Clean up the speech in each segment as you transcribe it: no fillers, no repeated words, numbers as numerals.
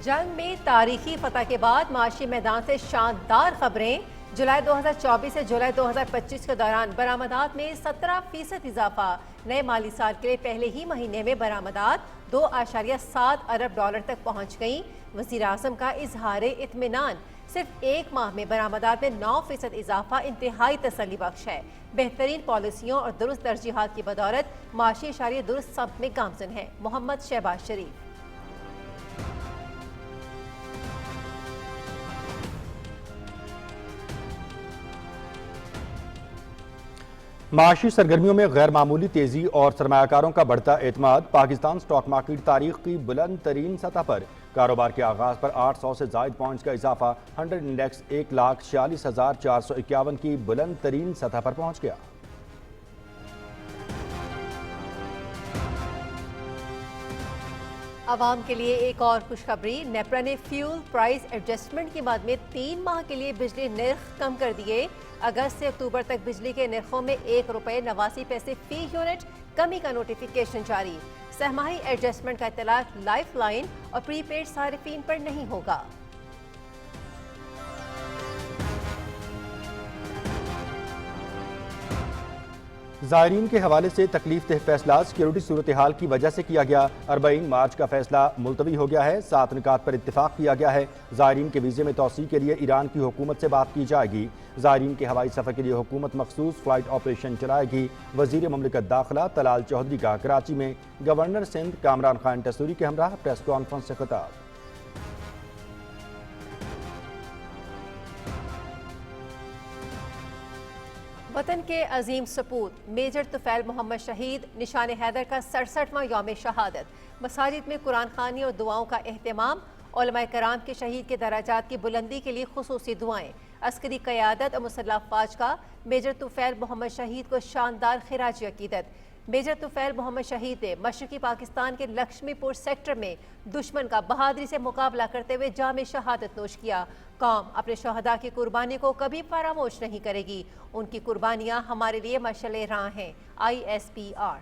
جنگ میں تاریخی فتح کے بعد معاشی میدان سے شاندار خبریں۔ جولائی 2024 سے جولائی 2025 کے دوران برآمدات میں 17% اضافہ۔ نئے مالی سال کے لیے پہلے ہی مہینے میں برآمدات 2.7 ارب ڈالر تک پہنچ گئیں۔ وزیر اعظم کا اظہار اطمینان۔ صرف ایک ماہ میں برآمدات میں 9% اضافہ انتہائی تسلی بخش ہے۔ بہترین پالیسیوں اور درست ترجیحات کی بدولت معاشی اشاریہ درست سمت میں گامزن ہے۔ محمد شہباز شریف۔ معاشی سرگرمیوں میں غیر معمولی تیزی اور سرمایہ کاروں کا بڑھتا اعتماد۔ پاکستان سٹاک مارکیٹ تاریخ کی بلند ترین سطح پر۔ کاروبار کے آغاز پر 800 سے زائد پوائنٹس کا اضافہ۔ 100 انڈیکس 1,46,451 کی بلند ترین سطح پر پہنچ گیا۔ عوام کے لیے ایک اور خوشخبری۔ نیپرا نے فیول پرائس ایڈجسٹمنٹ کی مد میں 3 ماہ کے لیے بجلی نرخ کم کر دیے۔ اگست سے اکتوبر تک بجلی کے نرخوں میں ₹1.89 فی یونٹ کمی کا نوٹیفیکیشن جاری۔ سہ ماہی ایڈجسٹمنٹ کا اطلاق لائف لائن اور پری پیڈ صارفین پر نہیں ہوگا۔ زائرین کے حوالے سے تکلیف دہ فیصلہ سیکیورٹی صورتحال کی وجہ سے کیا گیا۔ 40 مارچ کا فیصلہ ملتوی ہو گیا ہے۔ 7 نکات پر اتفاق کیا گیا ہے۔ زائرین کے ویزے میں توسیع کے لیے ایران کی حکومت سے بات کی جائے گی۔ زائرین کے ہوائی سفر کے لیے حکومت مخصوص فلائٹ آپریشن چلائے گی۔ وزیر مملکت داخلہ طلال چودھری کا کراچی میں گورنر سندھ کامران خان ٹسوری کے ہمراہ پریس کانفرنس سے خطاب۔ وطن کے عظیم سپوت میجر طفیل محمد شہید نشان حیدر کا 67واں یوم شہادت۔ مساجد میں قرآن خوانی اور دعاؤں کا اہتمام۔ علماء کرام کے شہید کے درجات کی بلندی کے لیے خصوصی دعائیں۔ عسکری قیادت اور مسلح افواج کا میجر طفیل محمد شہید کو شاندار خراج عقیدت۔ میجر طفیل محمد شہید نے مشرقی پاکستان کے لکشمی پور سیکٹر میں دشمن کا بہادری سے مقابلہ کرتے ہوئے جام شہادت نوش کیا۔ قوم اپنے شہداء کی قربانی کو کبھی فراموش نہیں کرے گی۔ ان کی قربانیاں ہمارے لیے مشعل راہ ہیں۔ ISPR۔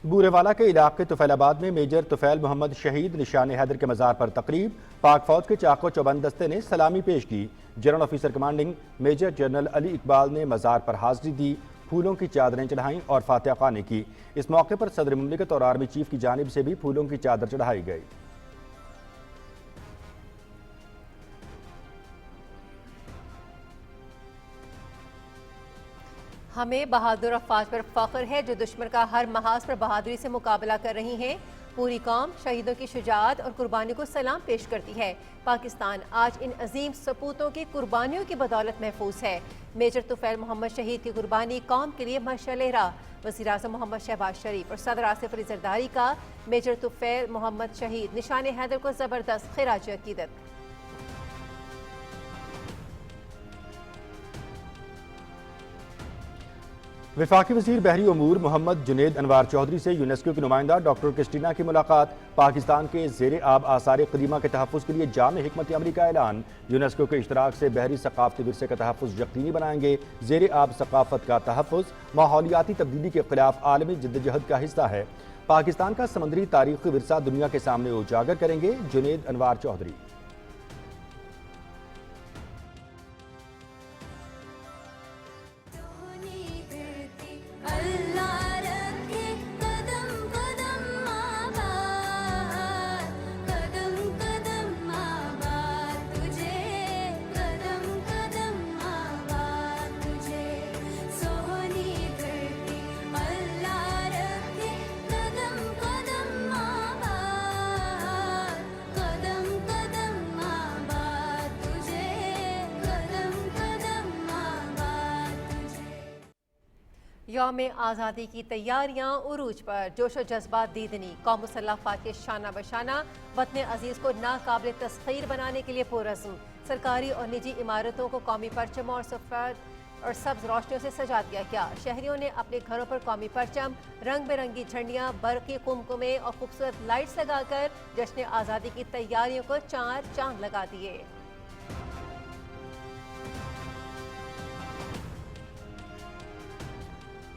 بورے والا کے علاقے طفیل آباد میں میجر طفیل محمد شہید نشان حیدر کے مزار پر تقریب۔ پاک فوج کے چاق و چوبند دستے نے سلامی پیش کی۔ General officer commanding major general Ali Iqbal نے مزار پر حاضری دی، پھولوں کی چادریں چڑھائیں اور فاتحہ خوانی کی۔ اس موقع پر صدر مملکت اور آرمی چیف کی جانب سے بھی پھولوں کی چادر چڑھائی گئی۔ ہمیں بہادر افواج پر فخر ہے جو دشمن کا ہر محاذ پر بہادری سے مقابلہ کر رہی ہیں۔ پوری قوم شہیدوں کی شجاعت اور قربانی کو سلام پیش کرتی ہے۔ پاکستان آج ان عظیم سپوتوں کی قربانیوں کی بدولت محفوظ ہے۔ میجر طفیل محمد شہید کی قربانی قوم کے لیے مشعل راہ۔ وزیر اعظم محمد شہباز شریف اور صدر آصف علی زرداری کا میجر طفیل محمد شہید نشان حیدر کو زبردست خراج عقیدت۔ وفاقی وزیر بحری امور محمد جنید انوار چودھری سے یونیسکو کی نمائندہ ڈاکٹر کرسٹینا کی ملاقات۔ پاکستان کے زیر آب آثار قدیمہ کے تحفظ کے لیے جامع حکمت عملی کا اعلان۔ یونیسکو کے اشتراک سے بحری ثقافتی ورثے کا تحفظ یقینی بنائیں گے۔ زیر آب ثقافت کا تحفظ ماحولیاتی تبدیلی کے خلاف عالمی جدوجہد کا حصہ ہے۔ پاکستان کا سمندری تاریخی ورثہ دنیا کے سامنے اجاگر کریں گے جنید انوار چودھری۔ یوم آزادی کی تیاریاں عروج پر۔ جوش و جذبات دیدنی۔ قوم مسلح افواج کے شانہ بشانہ وطن عزیز کو ناقابل تسخیر بنانے کے لیے پرعزم۔ سرکاری اور نجی عمارتوں کو قومی پرچموں اور سبز روشنیوں سے سجا دیا گیا۔ شہریوں نے اپنے گھروں پر قومی پرچم، رنگ برنگی جھنڈیاں، برقی قمقمے اور خوبصورت لائٹس لگا کر جشن آزادی کی تیاریوں کو چار چاند لگا دیے۔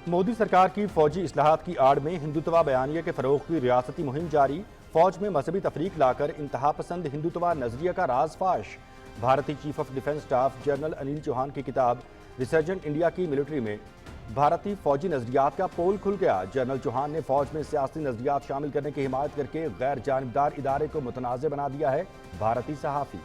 مودی سرکار کی فوجی اصلاحات کی آڑ میں ہندوتوا بیانیہ کے فروغ کی ریاستی مہم جاری، فوج میں مذہبی تفریق لا کر انتہا پسند ہندوتوا نظریہ کا راز فاش۔ بھارتی chief of defence staff general Anil Chauhan کی کتاب ریسرجنٹ انڈیا کی ملٹری میں بھارتی فوجی نظریات کا پول کھل گیا۔ جنرل چوہان نے فوج میں سیاسی نظریات شامل کرنے کی حمایت کر کے غیر جانبدار ادارے کو متنازع بنا دیا ہے۔ بھارتی صحافی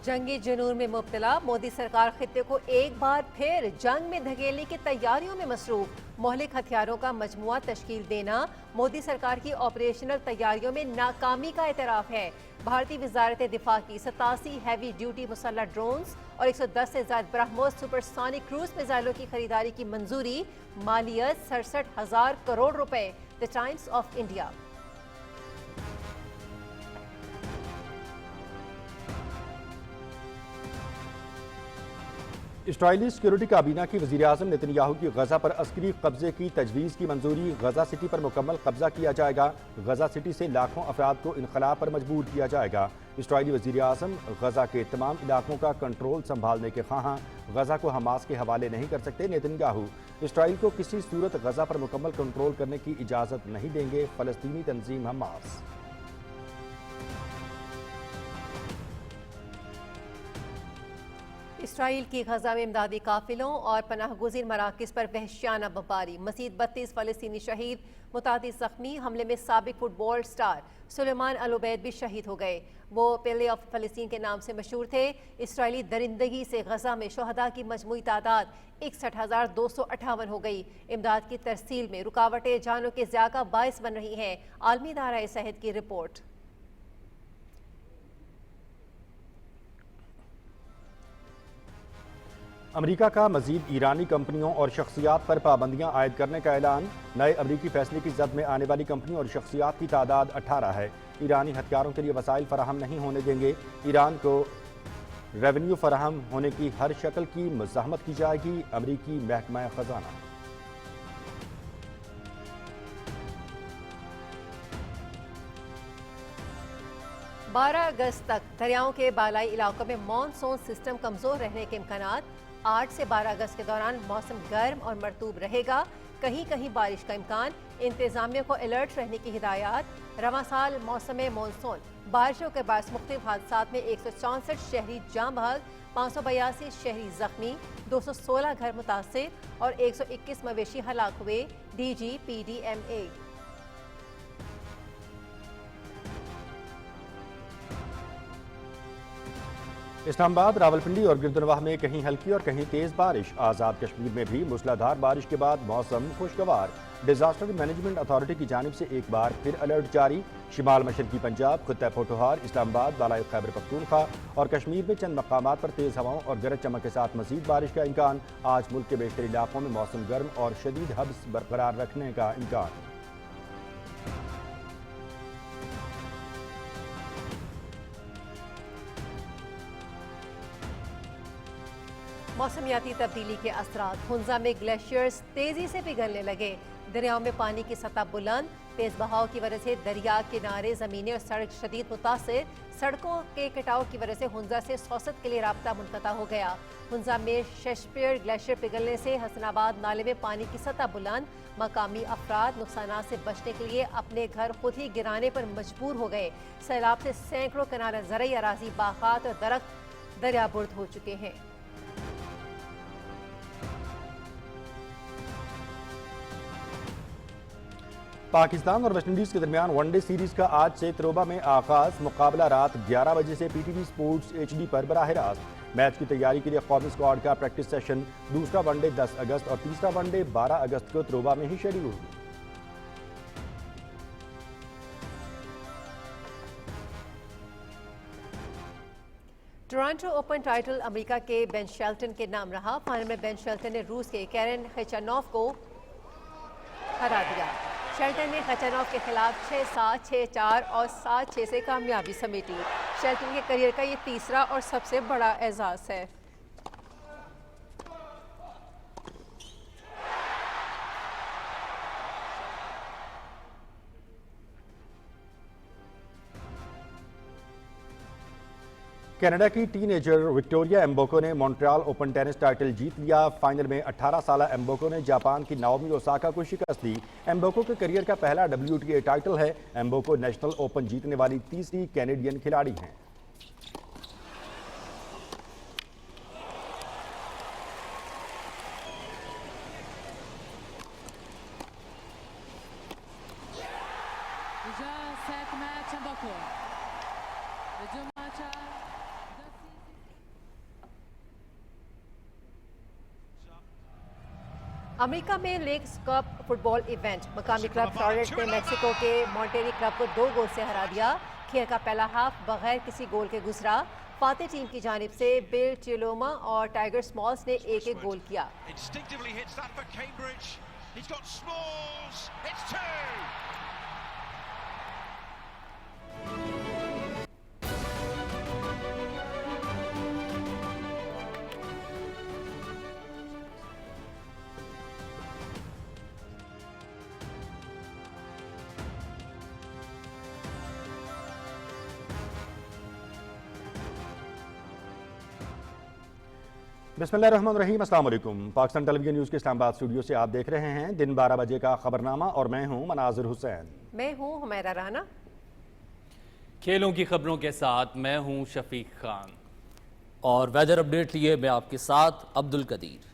جنگی جنون میں مبتلا مودی سرکار خطے کو ایک بار پھر جنگ میں دھکیلنے کی تیاریوں میں مصروف، مہلک ہتھیاروں کا مجموعہ تشکیل دینا مودی سرکار کی آپریشنل تیاریوں میں ناکامی کا اعتراف ہے۔ بھارتی وزارت دفاع کی 87 ہیوی ڈیوٹی مسلح ڈرونز اور 110 سے زائد برہموس سپرسونک کروز میزائلوں کی خریداری کی منظوری، مالیت 67,000 کروڑ روپے۔ The Times of India. اسرائیلی سیکیورٹی کابینہ کی وزیراعظم نتن یاہو کی غزہ پر عسکری قبضے کی تجویز کی منظوری، غزہ سٹی پر مکمل قبضہ کیا جائے گا، غزہ سٹی سے لاکھوں افراد کو انخلاء پر مجبور کیا جائے گا۔ اسرائیلی وزیراعظم غزہ کے تمام علاقوں کا کنٹرول سنبھالنے کے خواہاں، غزہ کو حماس کے حوالے نہیں کر سکتے۔ نتن یاہو اسرائیل کو کسی صورت غزہ پر مکمل کنٹرول کرنے کی اجازت نہیں دیں گے۔ فلسطینی تنظیم حماس اسرائیل کی غزہ میں امدادی قافلوں اور پناہ گزین مراکز پر وحشیانہ بمباری، مزید 32 فلسطینی شہید، متعدد زخمی۔ حملے میں سابق فٹ بال سٹار سلیمان العبید بھی شہید ہو گئے۔ وہ پیلے آف فلسطین کے نام سے مشہور تھے۔ اسرائیلی درندگی سے غزہ میں شہداء کی مجموعی تعداد 61,258 ہو گئی۔ امداد کی ترسیل میں رکاوٹیں جانوں کے ضیاع کا باعث بن رہی ہیں۔ عالمی ادارہ صحت کی رپورٹ۔ امریکہ کا مزید ایرانی کمپنیوں اور شخصیات پر پابندیاں عائد کرنے کا اعلان، نئے امریکی فیصلے کی زد میں آنے والی کمپنیوں اور شخصیات کی تعداد 18 ہے۔ ایرانی ہتھیاروں کے لیے وسائل فراہم نہیں ہونے دیں گے، ایران کو ریونیو فراہم ہونے کی ہر شکل کی مزاحمت کی جائے گی، امریکی محکمہ خزانہ۔ 12 اگست تک دریاؤں کے بالائی علاقوں میں مون سون سسٹم کمزور رہنے کے امکانات۔ 8 سے 12 اگست کے دوران موسم گرم اور مرطوب رہے گا، کہیں کہیں بارش کا امکان۔ انتظامیہ کو الرٹ رہنے کی ہدایات۔ رواں سال موسم مونسون بارشوں کے باعث مختلف حادثات میں 164 شہری جاں بحق، 582 شہری زخمی، 216 گھر متاثر اور 121 مویشی ہلاک ہوئے۔ D G P D M A. Islamabad, Rawalpindi اور گردنواہ میں کہیں ہلکی اور کہیں تیز بارش۔ آزاد کشمیر میں بھی موسلادھار بارش کے بعد موسم خوشگوار۔ ڈیزاسٹر مینجمنٹ اتھارٹی کی جانب سے ایک بار پھر الرٹ جاری۔ شمال مشرقی پنجاب، خطہ پوٹھوہار، اسلام آباد، بالائی خیبر پختونخوا اور کشمیر میں چند مقامات پر تیز ہواؤں اور گرج چمک کے ساتھ مزید بارش کا امکان۔ آج ملک کے بیشتر علاقوں میں موسم گرم اور شدید حبس برقرار رکھنے کا امکان۔ موسمیاتی تبدیلی کے اثرات، ہنزا میں گلیشیئرز تیزی سے پگھلنے لگے۔ دریاؤں میں پانی کی سطح بلند، تیز بہاؤ کی وجہ سے دریا کنارے زمینیں اور سڑک شدید متاثر۔ سڑکوں کے کٹاؤ کی وجہ سے ہنزا سے سوست کے لیے رابطہ منقطع ہو گیا۔ ہنزا میں شیکسپیئر گلیشیئر پگھلنے سے حسن آباد نالے میں پانی کی سطح بلند، مقامی افراد نقصانات سے بچنے کے لیے اپنے گھر خود ہی گرانے پر مجبور ہو گئے۔ سیلاب سے سینکڑوں کنارہ زرعی اراضی، باغات اور درخت دریا برد ہو چکے ہیں۔ پاکستان اور ویسٹ انڈیز کے درمیان ون ڈے سیریز کا آج سے تروبہ میں آغاز۔ مقابلہ رات 11 بجے سے پی ٹی وی سپورٹس HD پر براہ راست۔ میچ کی تیاری کے لیے قومی اسکواڈ کا پریکٹس سیشن، دوسرا ون ڈے 10 اگست اور تیسرا ون ڈے 12 اگست کو تروبہ میں ہی شیڈول۔ ٹورانٹو اوپن ٹائٹل امریکہ کے بین شیلٹن کے نام رہا۔ فائنل میں بین شیلٹن نے روس کے کیرن خیچانوف کو ہرا دیا۔ شیلٹن نے خیچانوف کے خلاف 6-7، 6-4 اور 7-6 سے کامیابی سمیٹی۔ شیلٹن کے کیریئر کا یہ تیسرا اور سب سے بڑا اعزاز ہے۔ کینیڈا کی ٹین ایجر وکٹوریا ایمبوکو نے مونٹریال اوپن ٹینس ٹائٹل جیت لیا۔ فائنل میں 18 سالہ ایمبوکو نے جاپان کی ناومی اوساکا کو شکست دی۔ ایمبوکو کے کیریئر کا پہلا WTA ٹائٹل ہے۔ ایمبوکو نیشنل اوپن جیتنے والی تیسری کینیڈین کھلاڑی ہیں۔ امریکہ میں لیگز کپ فٹ بال ایونٹ، مقامی کلب شارلٹ نے میکسیکو کے مونٹیری کلب کو 2 گول سے ہرا دیا۔ کھیل کا پہلا ہاف بغیر کسی گول کے گزرا۔ فاتح ٹیم کی جانب سے بل چیلوما اور ٹائگر سمالز نے ایک گول کیا۔ بسم اللہ الرحمن الرحیم، السلام علیکم۔ پاکستان ٹیلی ویژن نیوز کے اسلام آباد اسٹوڈیو سے آپ دیکھ رہے ہیں دن 12 بجے کا خبرنامہ، اور میں ہوں مناظر حسین۔ میں ہوں حمیرہ رانا۔ کھیلوں کی خبروں کے ساتھ میں ہوں شفیق خان، اور ویدر اپڈیٹ لیے میں آپ کے ساتھ عبد القدیر۔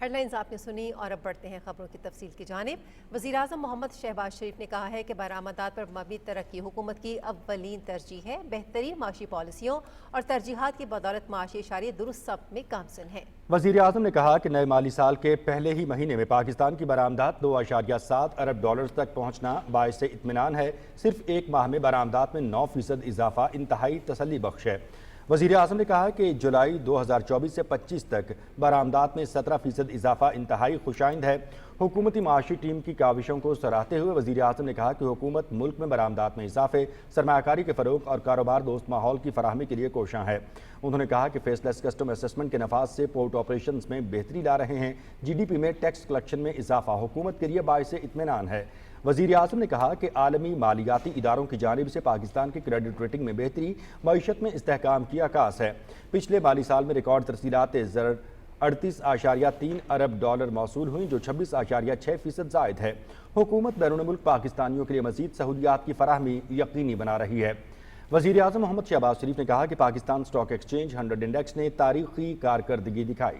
ہیڈ لائنز آپ نے سنی، اور اب بڑھتے ہیں خبروں کی تفصیل کی جانب۔ وزیراعظم محمد شہباز شریف نے کہا ہے کہ برآمدات پر مبنی ترقی حکومت کی اولین ترجیح ہے۔ بہترین معاشی پالیسیوں اور ترجیحات کی بدولت معاشی اشاریہ درست سمت میں گامزن ہیں۔ وزیر اعظم نے کہا کہ نئے مالی سال کے پہلے ہی مہینے میں پاکستان کی برآمدات 2.7 ارب ڈالرز تک پہنچنا باعث اطمینان ہے۔ صرف ایک ماہ میں برآمدات میں 9% اضافہ انتہائی تسلی بخش ہے۔ وزیر اعظم نے کہا کہ جولائی 2024 سے 25 تک برآمدات میں 17% اضافہ انتہائی خوشائند ہے۔ حکومتی معاشی ٹیم کی کاوشوں کو سراہتے ہوئے وزیر اعظم نے کہا کہ حکومت ملک میں برآمدات میں اضافے، سرمایہ کاری کے فروغ اور کاروبار دوست ماحول کی فراہمی کے لیے کوشاں ہے۔ انہوں نے کہا کہ فیس لیس کسٹم اسسمنٹ کے نفاذ سے پورٹ آپریشنز میں بہتری لا رہے ہیں۔ GDP میں ٹیکس کلیکشن میں اضافہ حکومت کے لیے باعث اطمینان ہے۔ وزیر اعظم نے کہا کہ عالمی مالیاتی اداروں کی جانب سے پاکستان کی کریڈٹ ریٹنگ میں بہتری معیشت میں استحکام کی عکاس ہے۔ پچھلے مالی سال میں ریکارڈ ترسیلات زر 38.3 ارب ڈالر موصول ہوئیں، جو 26.6% زائد ہے۔ حکومت بیرون ملک پاکستانیوں کے لیے مزید سہولیات کی فراہمی یقینی بنا رہی ہے۔ وزیر اعظم محمد شہباز شریف نے کہا کہ پاکستان اسٹاک ایکسچینج 100 انڈیکس نے تاریخی کارکردگی دکھائی۔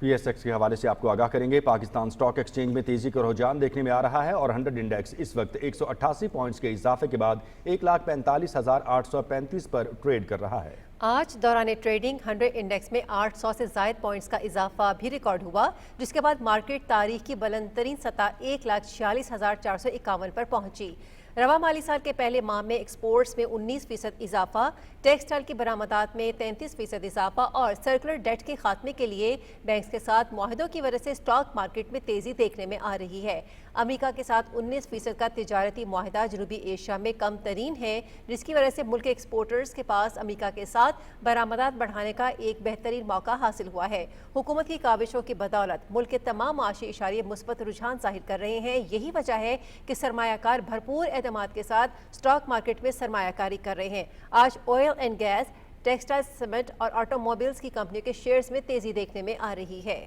PSX کے حوالے سے آپ کو آگاہ کریں گے۔ پاکستان اسٹاک ایکسچینج میں تیزی کا رجحان دیکھنے میں آ رہا ہے، اور 100 انڈیکس اس وقت 188 پوائنٹس کے اضافے کے بعد 1,45,835 پر ٹریڈ کر رہا ہے۔ آج دوران ٹریڈنگ 100 انڈیکس میں 800 سے زائد پوائنٹس کا اضافہ بھی ریکارڈ ہوا، جس کے بعد مارکیٹ تاریخ کی بلند ترین سطح 1,46,451 پر پہنچی۔ رواں مالی سال کے پہلے ماہ میں ایکسپورٹس میں 19% اضافہ، ٹیکسٹائل کی برآمدات میں 33% اضافہ اور سرکولر ڈیٹ کے خاتمے کے لیے بینکس کے ساتھ معاہدوں کی وجہ سے اسٹاک مارکیٹ میں تیزی دیکھنے میں آ رہی ہے۔ امریکہ کے ساتھ 19% کا تجارتی معاہدہ جنوبی ایشیا میں کم ترین ہے، جس کی وجہ سے ملک کے ایکسپورٹرز کے پاس امریکہ کے ساتھ برآمدات بڑھانے کا ایک بہترین موقع حاصل ہوا ہے۔ حکومت کی کاوشوں کی بدولت ملک کے تمام معاشی اشاریے مثبت رجحان ظاہر کر رہے ہیں۔ یہی وجہ ہے کہ سرمایہ کار بھرپور اعتماد کے ساتھ اسٹاک مارکیٹ میں سرمایہ کاری کر رہے ہیں۔ آج oil and gas, textile, cement اور آٹو موبائلز کی کمپنیوں کے شیئرز میں تیزی دیکھنے میں آ رہی ہے۔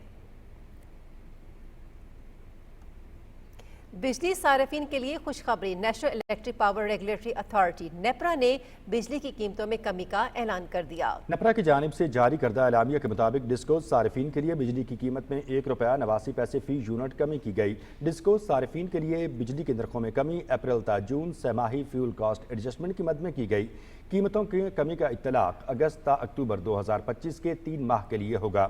بجلی صارفین کے لیے خوشخبری، national electric power regulatory authority NEPRA نے بجلی کی قیمتوں میں کمی کا اعلان کر دیا۔ نیپرا کی جانب سے جاری کردہ اعلامیہ کے مطابق ڈسکوز صارفین کے لیے بجلی کی قیمت میں ₹1.89 فی یونٹ کمی کی گئی۔ ڈسکوز صارفین کے لیے بجلی کے نرخوں میں کمی اپریل تا جون سہ ماہی فیول کاسٹ ایڈجسٹمنٹ کی مد میں کی گئی۔ قیمتوں کی کمی کا اطلاق اگست تا اکتوبر 2025 کے 3 ماہ کے لیے ہوگا۔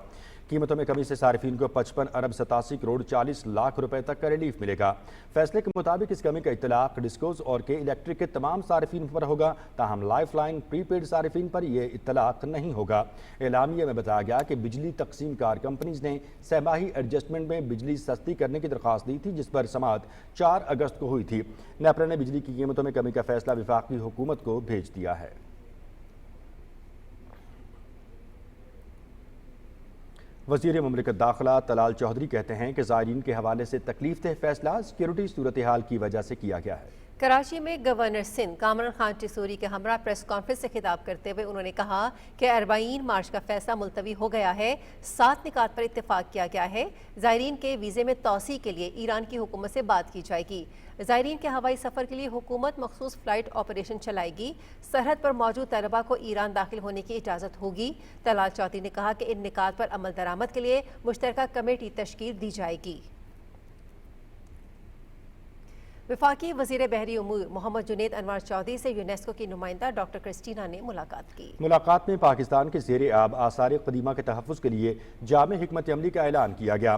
قیمتوں میں کمی سے صارفین کو 55 ارب 87 کروڑ 40 لاکھ روپے تک کا ریلیف ملے گا۔ فیصلے کے مطابق اس کمی کا اطلاق ڈسکوز اور کے الیکٹرک کے تمام صارفین پر ہوگا، تاہم لائف لائن پری پیڈ صارفین پر یہ اطلاق نہیں ہوگا۔ اعلامیہ میں بتایا گیا کہ بجلی تقسیم کار کمپنیز نے سہ ماہی ایڈجسٹمنٹ میں بجلی سستی کرنے کی درخواست دی تھی، جس پر سماعت 4 اگست کو ہوئی تھی۔ نیپرا نے بجلی کی قیمتوں میں کمی کا فیصلہ وفاقی حکومت کو بھیج دیا ہے۔ وزیر مملکت داخلہ طلال چودھری کہتے ہیں کہ زائرین کے حوالے سے تکلیف دہ فیصلہ سیکیورٹی صورتحال کی وجہ سے کیا گیا ہے۔ کراچی میں گورنر سندھ کامران خان چسوری کے ہمراہ پریس کانفرنس سے خطاب کرتے ہوئے انہوں نے کہا کہ 40 مارچ کا فیصلہ ملتوی ہو گیا ہے، 7 نکات پر اتفاق کیا گیا ہے۔ زائرین کے ویزے میں توسیع کے لیے ایران کی حکومت سے بات کی جائے گی۔ زائرین کے ہوائی سفر کے لیے حکومت مخصوص فلائٹ آپریشن چلائے گی۔ سرحد پر موجود طلبہ کو ایران داخل ہونے کی اجازت ہوگی۔ طلال چودھری نے کہا کہ ان نکات پر عمل درآمد کے لیے مشترکہ کمیٹی تشکیل دی جائے گی۔ وفاقی وزیر بحری امور محمد جنید انوار چودھری سے یونیسکو کی نمائندہ ڈاکٹر کرسٹینا نے ملاقات کی۔ ملاقات میں پاکستان کے زیر آب آثار قدیمہ کے تحفظ کے لیے جامع حکمت عملی کا اعلان کیا گیا۔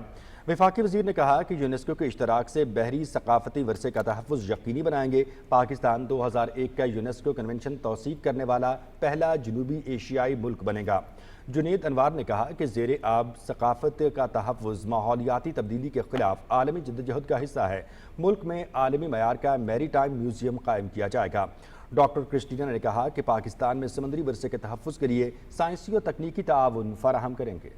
وفاقی وزیر نے کہا کہ یونیسکو کے اشتراک سے بحری ثقافتی ورثے کا تحفظ یقینی بنائیں گے۔ پاکستان 2001 کا یونیسکو کنونشن توثیق کرنے والا پہلا جنوبی ایشیائی ملک بنے گا۔ جنید انوار نے کہا کہ زیر آب ثقافت کا تحفظ ماحولیاتی تبدیلی کے خلاف عالمی جدوجہد کا حصہ ہے۔ ملک میں عالمی معیار کا میری ٹائم میوزیم قائم کیا جائے گا۔ ڈاکٹر کرسٹینا نے کہا کہ پاکستان میں سمندری ورثے کے تحفظ کے لیے سائنسی اور تکنیکی تعاون فراہم کریں گے۔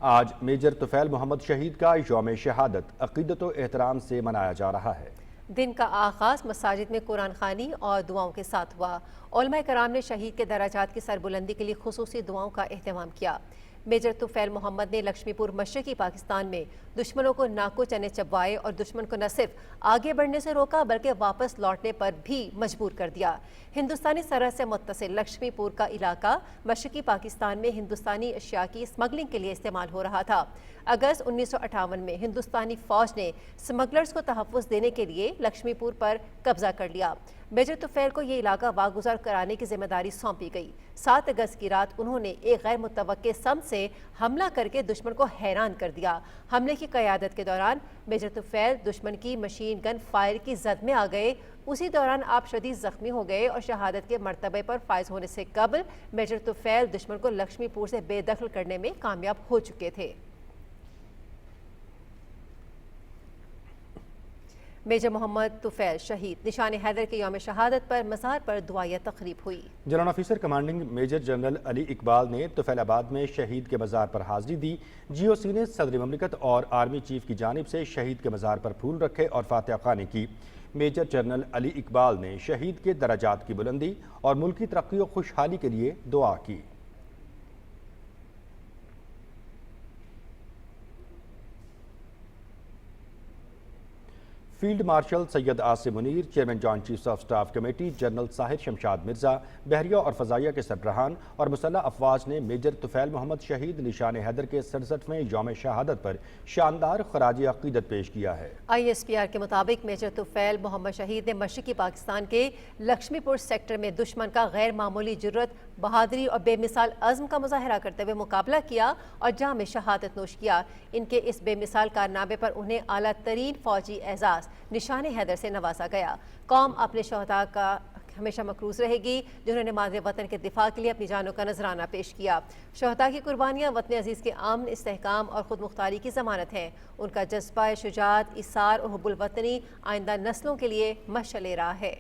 آج میجر طفیل محمد شہید کا یوم شہادت عقیدت و احترام سے منایا جا رہا ہے۔ دن کا آغاز مساجد میں قرآن خوانی اور دعاؤں کے ساتھ ہوا۔ علماء کرام نے شہید کے درجات کی سربلندی کے لیے خصوصی دعاؤں کا اہتمام کیا۔ میجر طفیل محمد نے لکشمی پور مشرقی پاکستان میں دشمنوں کو ناکو چنے چبوائے اور دشمن کو نہ صرف آگے بڑھنے سے روکا بلکہ واپس لوٹنے پر بھی مجبور کر دیا۔ ہندوستانی سرحد سے متصل لکشمی پور کا علاقہ مشرقی پاکستان میں ہندوستانی اشیاء کی اسمگلنگ کے لیے استعمال ہو رہا تھا۔ اگست 1958 میں ہندوستانی فوج نے اسمگلرز کو تحفظ دینے کے لیے لکشمی پور پر قبضہ کر لیا۔ میجر طفیل کو یہ علاقہ واگزار کرانے کی ذمہ داری سونپی گئی۔ 7 اگست کی رات انہوں نے ایک غیر متوقع سمت سے حملہ کر کے دشمن کو حیران کر دیا۔ حملے کی قیادت کے دوران میجر طفیل دشمن کی مشین گن فائر کی زد میں آ گئے۔ اسی دوران آپ شدید زخمی ہو گئے اور شہادت کے مرتبے پر فائز ہونے سے قبل میجر طفیل دشمن کو لکشمی پور سے بے دخل کرنے میں کامیاب ہو چکے تھے۔ میجر محمد طفیل شہید نشان حیدر کے یوم شہادت پر مزار پر دعائیہ تقریب ہوئی۔ General officer commanding major general Ali Iqbal نے طفیل آباد میں شہید کے مزار پر حاضری دی۔ جی او سی نے صدر مملکت اور آرمی چیف کی جانب سے شہید کے مزار پر پھول رکھے اور فاتحہ خوانی کی۔ میجر جنرل علی اقبال نے شہید کے درجات کی بلندی اور ملک کی ترقی و خوشحالی کے لیے دعا کی۔ Field marshal Syed Asim Munir, chairman joint chiefs of staff committee general Sahir Shamshad Mirza, بحریہ اور فضائیہ کے سربراہان اور مسلح افواج نے میجر طفیل محمد شہید نشان حیدر کے 67ویں یوم شہادت پر شاندار خراج عقیدت پیش کیا ہے۔ آئی ایس پی آر کے مطابق میجر طفیل محمد شہید نے مشرقی پاکستان کے لکشمی پور سیکٹر میں دشمن کا غیر معمولی جرت، بہادری اور بے مثال عزم کا مظاہرہ کرتے ہوئے مقابلہ کیا اور جام میں شہادت نوش کیا۔ ان کے اس بے مثال کارنامے پر انہیں اعلیٰ ترین فوجی اعزاز نشان حیدر سے نوازا گیا۔ قوم اپنے شہداء کا ہمیشہ مقروض رہے گی جنہوں نے مادر وطن کے دفاع کے لیے اپنی جانوں کا نذرانہ پیش کیا۔ شہداء کی قربانیاں وطن عزیز کے امن، استحکام اور خود مختاری کی ضمانت ہیں۔ ان کا جذبہ شجاعت، ایثار اور حب الوطنی آئندہ نسلوں کے لیے مشعل راہ ہے۔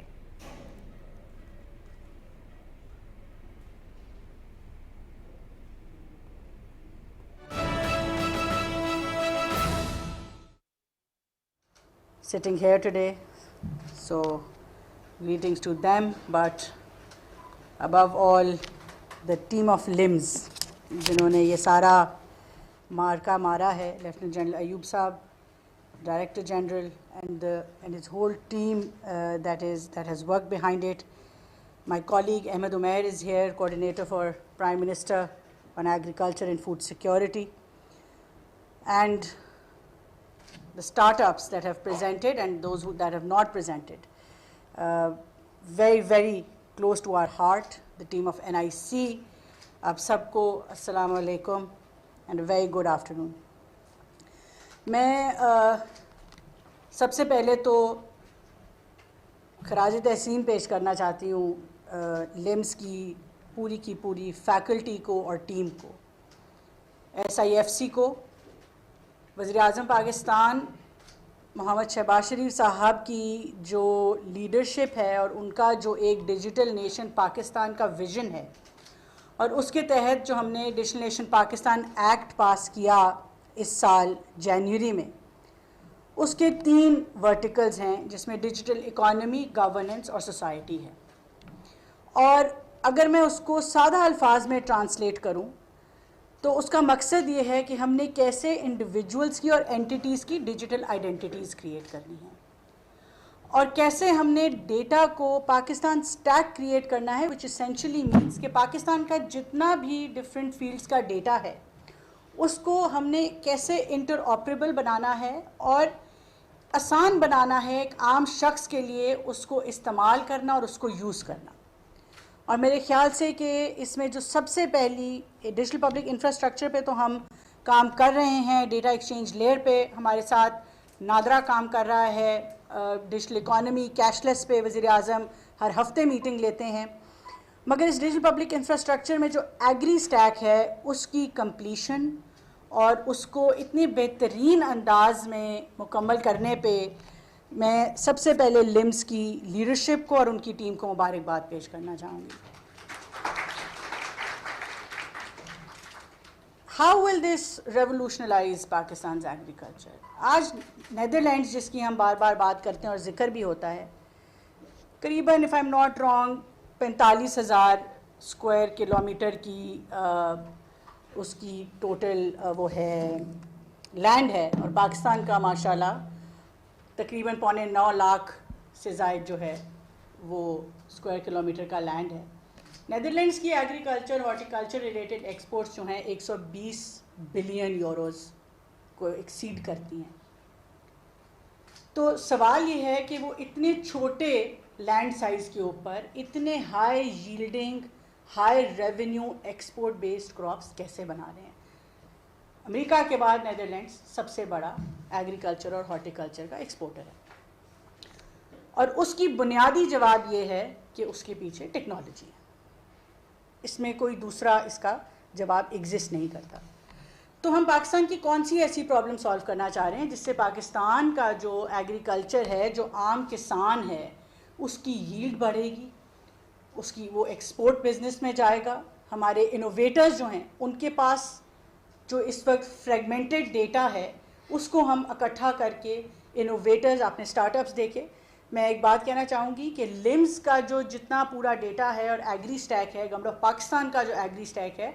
Sitting here today, so greetings to them, but above all the team of limbs جنہوں نے یہ سارا مارکا مارا ہے، لیفٹیننٹ جنرل ایوب صاحب، director general and his whole team that has worked behind it. My colleague Ahmed Umair is here, coordinator for Prime Minister on Agriculture and Food Security, and the startups that have presented and those that have not presented. Very, very close to our heart, the team of NIC. Ab sabko assalamu alaikum and a very good afternoon. میں سب سے پہلے تو خراج تحسین پیش کرنا چاہتی ہوں لمس کی پوری فیکلٹی کو اور ٹیم کو، SIFC کو، وزیر اعظم پاکستان محمد شہباز شریف صاحب کی جو لیڈرشپ ہے اور ان کا جو ایک ڈیجیٹل نیشن پاکستان کا ویژن ہے، اور اس کے تحت جو ہم نے ڈیجیٹل نیشن پاکستان ایکٹ پاس کیا اس سال جنوری میں، اس کے 3 ورٹیکلز ہیں جس میں ڈیجیٹل اکانومی، گورننس اور سوسائٹی ہے. اور اگر میں اس کو سادہ الفاظ میں ٹرانسلیٹ کروں تو اس کا مقصد یہ ہے کہ ہم نے کیسے انڈیویجولز کی اور اینٹیٹیز کی ڈیجیٹل آئیڈینٹیٹیز کریٹ کرنی ہیں، اور کیسے ہم نے ڈیٹا کو پاکستان اسٹیک کریٹ کرنا ہے، وچ اسینشلی مینس کہ پاکستان کا جتنا بھی ڈفرینٹ فیلڈس کا ڈیٹا ہے اس کو ہم نے کیسے انٹر آپریبل بنانا ہے اور آسان بنانا ہے ایک عام شخص کے لیے اس کو استعمال کرنا اور اس کو یوز کرنا. اور میرے خیال سے کہ اس میں جو سب سے پہلی ڈیجیٹل پبلک انفراسٹرکچر پہ تو ہم کام کر رہے ہیں، ڈیٹا ایکسچینج لیئر پہ ہمارے ساتھ نادرا کام کر رہا ہے، ڈیجیٹل اکانومی کیش لیس پہ وزیر اعظم ہر ہفتے میٹنگ لیتے ہیں. مگر اس ڈیجیٹل پبلک انفراسٹرکچر میں جو ایگری اسٹیک ہے اس کی کمپلیشن اور اس کو اتنی بہترین انداز میں مکمل کرنے پہ میں سب سے پہلے لمز کی لیڈرشپ کو اور ان کی ٹیم کو مبارکباد پیش کرنا چاہوں گی. How will this revolutionalise Pakistan's agriculture? آج نیدرلینڈز جس کی ہم بار بار بات کرتے ہیں اور ذکر بھی ہوتا ہے، قریباً if I am not wrong 45,000 square kilometre کی اس کی ٹوٹل وہ ہے لینڈ ہے، اور پاکستان کا ماشاءاللہ تقریباً 9.25 لاکھ سے زائد جو ہے وہ اسکوائر کلومیٹر کا لینڈ ہے. نیدرلینڈس کی ایگریکلچر ہارٹیکلچر ریلیٹڈ ایکسپورٹس جو ہیں 120 بلین یوروز کو ایکسیڈ کرتی ہیں. تو سوال یہ ہے کہ وہ اتنے چھوٹے لینڈ سائز کے اوپر اتنے high yielding high revenue export based crops کیسے بنا رہے ہیں. امریکہ کے بعد نیدرلینڈس سب سے بڑا ایگریکلچر اور ہارٹیکلچر کا ایکسپورٹر ہے، اور اس کی بنیادی جواب یہ ہے کہ اس کے پیچھے ٹیکنالوجی ہے. اس میں کوئی دوسرا اس کا جواب ایگزسٹ نہیں کرتا. تو ہم پاکستان کی کون سی ایسی پرابلم سالو کرنا چاہ رہے ہیں جس سے پاکستان کا جو ایگریکلچر ہے، جو عام کسان ہے، اس کی ییلڈ بڑھے گی، اس کی وہ ایکسپورٹ بزنس میں جائے گا. ہمارے انوویٹرز جو ہیں ان کے پاس جو اس وقت فریگمنٹڈ ڈیٹا ہے اس کو ہم اکٹھا کر کے انوویٹرز اپنے اسٹارٹ اپس دیکھے. میں ایک بات کہنا چاہوں گی کہ لمز کا جو جتنا پورا ڈیٹا ہے اور ایگری اسٹیک ہے، گورنمنٹ آف پاکستان کا جو ایگری اسٹیک ہے،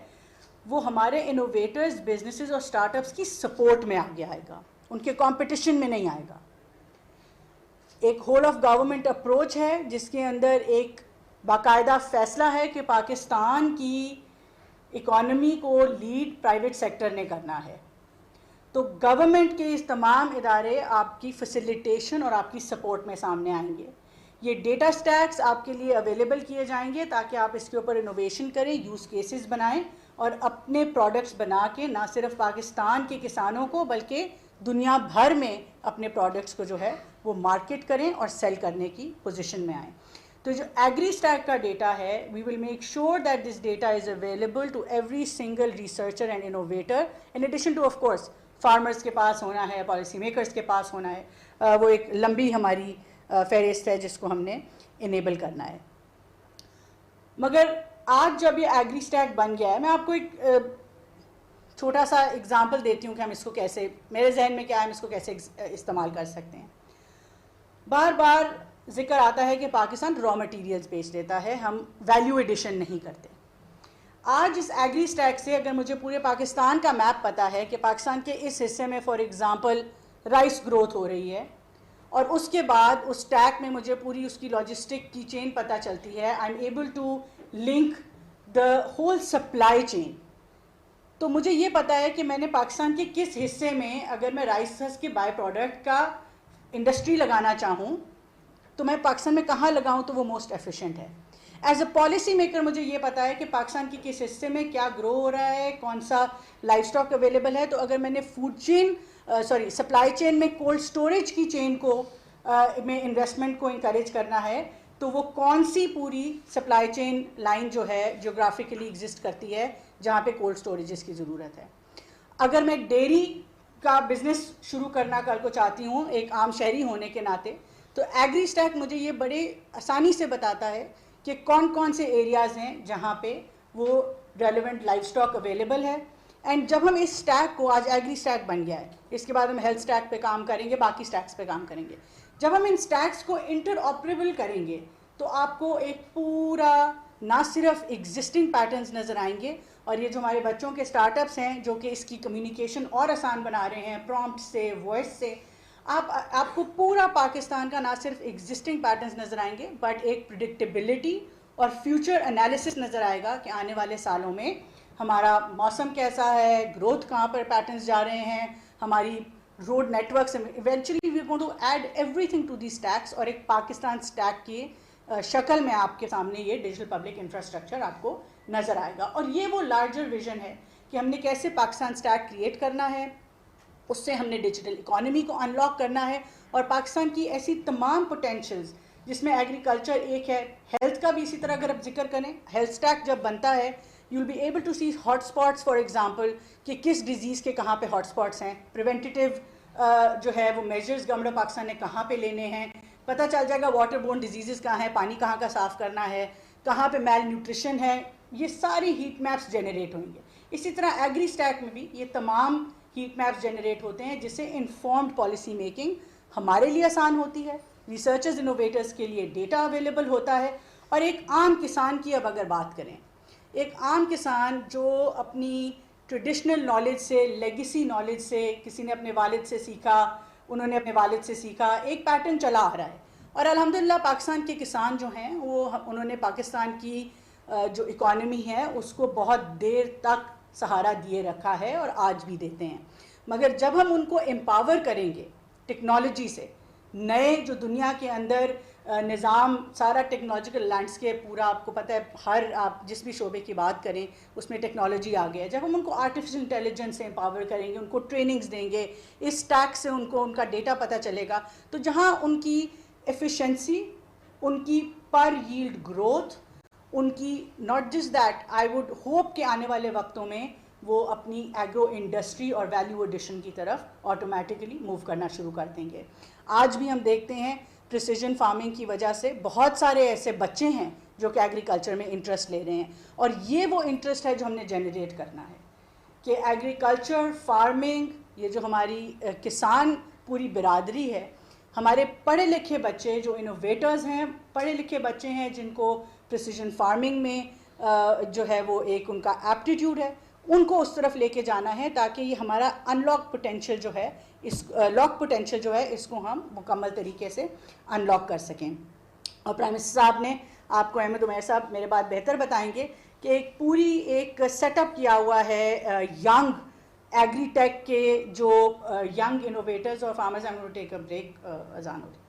وہ ہمارے انوویٹرز، بزنسز اور اسٹارٹ اپس کی سپورٹ میں آگے آئے گا، ان کے کمپٹیشن میں نہیں آئے گا. ایک ہول آف گورنمنٹ اپروچ ہے جس کے اندر ایک باقاعدہ فیصلہ ہے کہ پاکستان کی اکانومی کو لیڈ پرائیویٹ سیکٹر نے کرنا ہے. تو گورنمنٹ کے اس تمام ادارے آپ کی فیسیلیٹیشن اور آپ کی سپورٹ میں سامنے آئیں گے. یہ ڈیٹا سٹیکس آپ کے لیے اویلیبل کیے جائیں گے تاکہ آپ اس کے اوپر انوویشن کریں، یوز کیسز بنائیں اور اپنے پروڈکٹس بنا کے نہ صرف پاکستان کے کسانوں کو بلکہ دنیا بھر میں اپنے پروڈکٹس کو جو ہے وہ مارکیٹ کریں اور سیل کرنے کی پوزیشن میں آئیں. تو جو ایگری اسٹیک کا ڈیٹا ہے، we will make sure that this data is available to every single researcher and innovator, in addition to of course farmers کے پاس ہونا ہے، پالیسی میکرز کے پاس ہونا ہے. وہ ایک لمبی ہماری فہرست ہے جس کو ہم نے انیبل کرنا ہے. مگر آج جب یہ ایگری اسٹیک بن گیا ہے، میں آپ کو ایک چھوٹا سا اگزامپل دیتی ہوں کہ ہم اس کو کیسے، میرے ذہن میں کیا ہے، ہم اس کو کیسے استعمال کر سکتے ہیں. بار بار ذکر آتا ہے کہ پاکستان را مٹیریلز بیچ دیتا ہے، ہم ویلیو ایڈیشن نہیں کرتے. آج اس ایگری اسٹیک سے اگر مجھے پورے پاکستان کا میپ پتا ہے کہ پاکستان کے اس حصے میں فار ایگزامپل رائس گروتھ ہو رہی ہے، اور اس کے بعد اس ٹیگ میں مجھے پوری اس کی لاجسٹک کی چین پتہ چلتی ہے، I am able to link the whole supply chain. تو مجھے یہ پتہ ہے کہ میں نے پاکستان کے کس حصے میں اگر میں رائسز کے بائی پروڈکٹ کا انڈسٹری لگانا چاہوں تو میں پاکستان میں کہاں لگاؤں تو وہ موسٹ ایفیشینٹ ہے. ایز اے پالیسی میکر مجھے یہ پتا ہے کہ پاکستان کی کس حصے میں کیا گرو ہو رہا ہے، کون سا لائف اسٹاک اویلیبل ہے. تو اگر میں نے سپلائی چین میں کولڈ اسٹوریج کی چین کو میں انویسٹمنٹ کو انکریج کرنا ہے تو وہ کون سی پوری سپلائی چین لائن جو ہے جیوگرافیکلی ایگزسٹ کرتی ہے جہاں پہ کولڈ اسٹوریجز کی ضرورت ہے. اگر میں ڈیری کا بزنس شروع کرنا کل کو چاہتی ہوں ایک عام شہری ہونے کے ناطے، تو ایگری اسٹیک مجھے یہ بڑے آسانی سے بتاتا ہے کہ کون کون سے ایریاز ہیں جہاں پہ وہ ریلیونٹ لائف اسٹاک اویلیبل ہے. اینڈ جب ہم اس اسٹیک کو, آج ایگری اسٹیک بن گیا ہے, اس کے بعد ہم ہیلتھ اسٹیک پہ کام کریں گے, باقی اسٹیکس پہ کام کریں گے, جب ہم ان اسٹیکس کو انٹر آپریبل کریں گے تو آپ کو ایک پورا نہ صرف ایگزسٹنگ پیٹرنز نظر آئیں گے, اور یہ جو ہمارے بچوں کے اسٹارٹ اپس ہیں جو کہ اس کی کمیونیکیشن اور آسان بنا رہے ہیں پرومپٹ سے, وائس سے, آپ کو پورا پاکستان کا نہ صرف ایگزسٹنگ پیٹرنز نظر آئیں گے بٹ ایک پریڈکٹیبلٹی اور فیوچر انالیسس نظر آئے گا کہ آنے والے سالوں میں ہمارا موسم کیسا ہے, گروتھ کہاں پر پیٹرنز جا رہے ہیں, ہماری road networks, eventually we are going to add everything to the stacks, اور ایک پاکستان اسٹیک کی شکل میں آپ کے سامنے یہ ڈیجیٹل پبلک انفراسٹرکچر آپ کو نظر آئے گا. اور یہ وہ لارجر ویژن ہے کہ ہم نے کیسے پاکستان اسٹیک کریٹ کرنا ہے, اس سے ہم نے ڈیجیٹل اکانومی کو انلاک کرنا ہے, اور پاکستان کی ایسی تمام پوٹینشیلز جس میں ایگریکلچر ایک ہے, ہیلتھ کا بھی اسی طرح اگر آپ ذکر کریں, ہیلتھ اسٹیک جب بنتا ہے you will be able to see hot spots for example, کہ کس ڈیزیز کے کہاں پہ ہاٹ اسپاٹس ہیں, پریونٹیو جو ہے وہ میجرز گورنمنٹ آف پاکستان نے کہاں پہ لینے ہیں, پتہ چل جائے گا واٹر بورن ڈیزیزز کہاں ہیں, پانی کہاں کا صاف کرنا ہے, کہاں پہ میل نیوٹریشن ہے, یہ ساری ہیٹ میپس جنریٹ ہوئیں گے. اسی طرح ایگری اسٹیک میں بھی یہ تمام ہیٹ میپس جنریٹ ہوتے ہیں, جس سے انفارمڈ پالیسی میکنگ ہمارے لیے آسان ہوتی ہے, ریسرچرز انوویٹرز کے لیے ڈیٹا اویلیبل ہوتا ہے, اور ایک عام کسان کی اب اگر بات کریں, ایک عام کسان جو اپنی ٹریڈیشنل نالج سے, لیگیسی نالج سے, کسی نے اپنے والد سے سیکھا, انہوں نے اپنے والد سے سیکھا, ایک پیٹرن چلا آ رہا ہے, اور الحمدللہ پاکستان کے کسان جو ہیں وہ انہوں نے پاکستان کی جو اکانومی ہے اس کو بہت دیر تک سہارا دیے رکھا ہے اور آج بھی دیتے ہیں. مگر جب ہم ان کو امپاور کریں گے ٹیکنالوجی سے, نئے جو دنیا کے اندر نظام, سارا ٹیکنالوجیکل لینڈسکیپ پورا آپ کو پتہ ہے, ہر آپ جس بھی شعبے کی بات کریں اس میں ٹیکنالوجی آ گیا ہے, جب ہم ان کو آرٹیفیشل انٹیلیجنس سے امپاور کریں گے, ان کو ٹریننگز دیں گے, اس ٹیک سے ان کو ان کا ڈیٹا پتہ چلے گا, تو جہاں ان کی ایفیشنسی, ان کی پر ییلڈ گروتھ, ان کی not just that, I would hope کہ آنے والے وقتوں میں وہ اپنی ایگرو انڈسٹری اور ویلیو ایڈیشن کی طرف آٹومیٹکلی موو کرنا شروع کر دیں گے. آج بھی ہم دیکھتے ہیں پریسیجن فارمنگ کی وجہ سے بہت سارے ایسے بچے ہیں جو کہ ایگریکلچر میں انٹرسٹ لے رہے ہیں, اور یہ وہ انٹرسٹ ہے جو ہم نے جنریٹ کرنا ہے کہ ایگریکلچر, فارمنگ, یہ جو ہماری کسان پوری برادری ہے, ہمارے پڑھے لکھے بچے جو انوویٹرز ہیں, پڑھے لکھے بچے ہیں جن کو پریسیجن فارمنگ میں جو ہے وہ ایک ان کا ایپٹیٹیوڈ ہے, ان کو اس طرف لے کے جانا ہے تاکہ یہ ہمارا ان لاک پوٹینشیل جو ہے, اس لاک پوٹینشیل جو ہے اس کو ہم مکمل طریقے سے ان لاک کر سکیں. اور پرائم منسٹر صاحب نے, آپ کو احمد عمیر صاحب میرے بات بہتر بتائیں گے, کہ ایک پوری ایک سیٹ اپ کیا ہوا ہے ینگ ایگری ٹیک کے جو ینگ انوویٹرز اور farmers. I am going to take a break, اذان ہو رہی.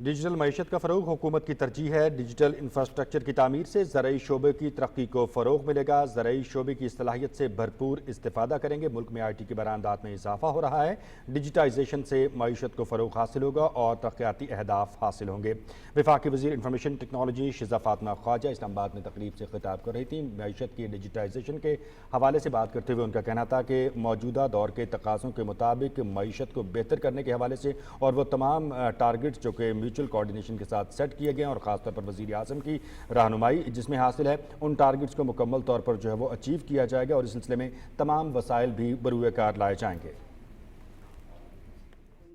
ڈیجیٹل معیشت کا فروغ حکومت کی ترجیح ہے. ڈیجیٹل انفراسٹرکچر کی تعمیر سے زرعی شعبے کی ترقی کو فروغ ملے گا. زرعی شعبے کی صلاحیت سے بھرپور استفادہ کریں گے. ملک میں IT کے برآمدات میں اضافہ ہو رہا ہے. ڈیجیٹائزیشن سے معیشت کو فروغ حاصل ہوگا اور ترقیاتی اہداف حاصل ہوں گے. وفاقی وزیر انفارمیشن ٹیکنالوجی شیزہ فاطمہ خواجہ اسلام آباد میں تقریب سے خطاب کر رہی تھیں. معیشت کی ڈیجیٹائزیشن کے حوالے سے بات کرتے ہوئے ان کا کہنا تھا کہ موجودہ دور کے تقاضوں کے مطابق معیشت کو بہتر کرنے کے حوالے سے اور وہ تمام ٹارگٹس جو کہ میوچل کوارڈینیشن کے ساتھ سیٹ کیے گئے ہیں اور خاص طور پر وزیر اعظم کی رہنمائی جس میں حاصل ہے, ان ٹارگٹس کو مکمل طور پر جو ہے وہ اچیو کیا جائے گا اور اس سلسلے میں تمام وسائل بھی بروئے کار لائے جائیں گے.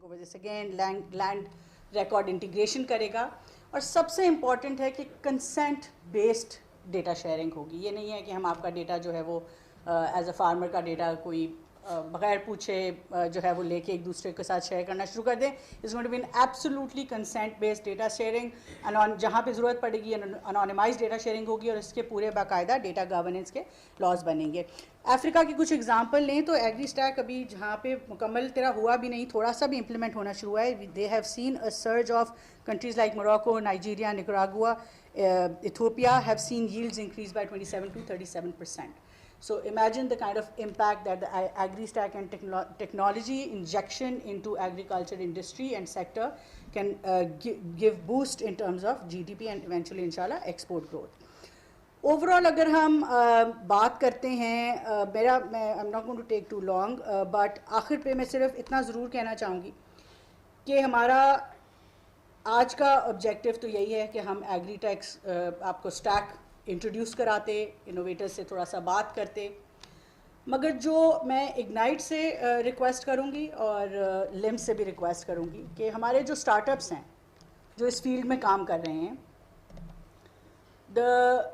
وجہ سے لینڈ ریکارڈ انٹیگریشن کرے گا, اور سب سے امپورٹنٹ ہے کہ کنسنٹ بیسڈ ڈیٹا شیئرنگ ہوگی. یہ نہیں ہے کہ ہم آپ کا ڈیٹا جو ہے وہ ایز اے فارمر کا ڈیٹا کوئی بغیر پوچھے جو ہے وہ لے کے ایک دوسرے کے ساتھ شیئر کرنا شروع کر دیں. Is going to be an absolutely consent based data sharing, جہاں پہ ضرورت پڑے گی انونیمائز ڈیٹا شیئرنگ ہوگی, اور اس کے پورے باقاعدہ ڈیٹا گورننس کے لاز بنیں گے. افریقہ کی کچھ اگزامپل لیں تو ایگری اسٹیک ابھی جہاں پہ مکمل طرح ہوا بھی نہیں, تھوڑا سا بھی امپلیمنٹ ہونا شروع ہوا ہے. They have seen a surge of countries like Morocco, Nigeria, Nicaragua, Ethiopia have seen yields increase by 27 to 37%. So imagine the kind of impact that the agri-stack and technology injection into agriculture industry and sector can give boost in terms of GDP and eventually inshallah export growth. Overall اگر ہم بات کرتے ہیں میں am not going to take too long, but آخر پہ میں صرف اتنا ضرور کہنا چاہوں گی کہ ہمارا آج کا آبجیکٹیو تو یہی ہے کہ ہم ایگری ٹیکس آپ کو اسٹیک انٹروڈیوس کراتے، انوویٹر سے تھوڑا سا بات کرتے، مگر جو میں اگنائٹ سے ریکویسٹ کروں گی اور لمز سے بھی ریکویسٹ کروں گی کہ ہمارے جو اسٹارٹ اپس ہیں جو اس فیلڈ میں کام کر رہے ہیں، the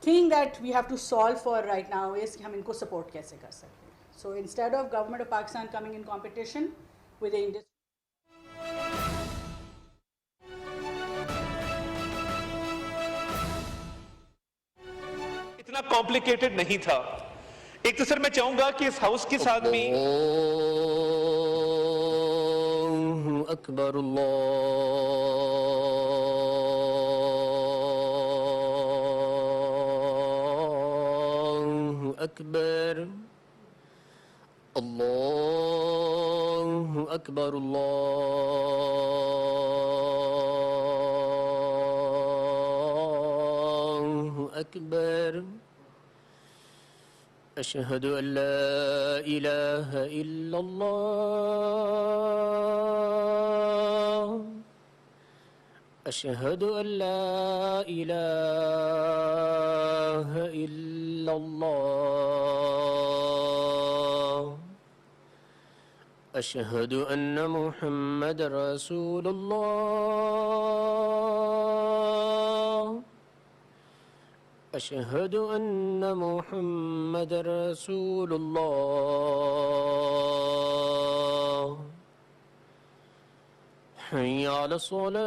thing that we have to solve for right now is کہ ہم ان کو سپورٹ کیسے کر سکتے ہیں. So instead of government of Pakistan coming in competition with the industry. اتنا کمپلیکیٹڈ نہیں تھا. ایک تو سر میں چاہوں گا کہ اس ہاؤس کے ساتھ بھی اللہ اکبر اللہ اکبر اللہ اکبر اللہ اکبر اشہد ان لا الہ الا اللہ اشہد ان لا الہ الا اللہ اشہد ان محمد رسول اللہ اشہد ان محمد رسول اللہ حی علی الصلاة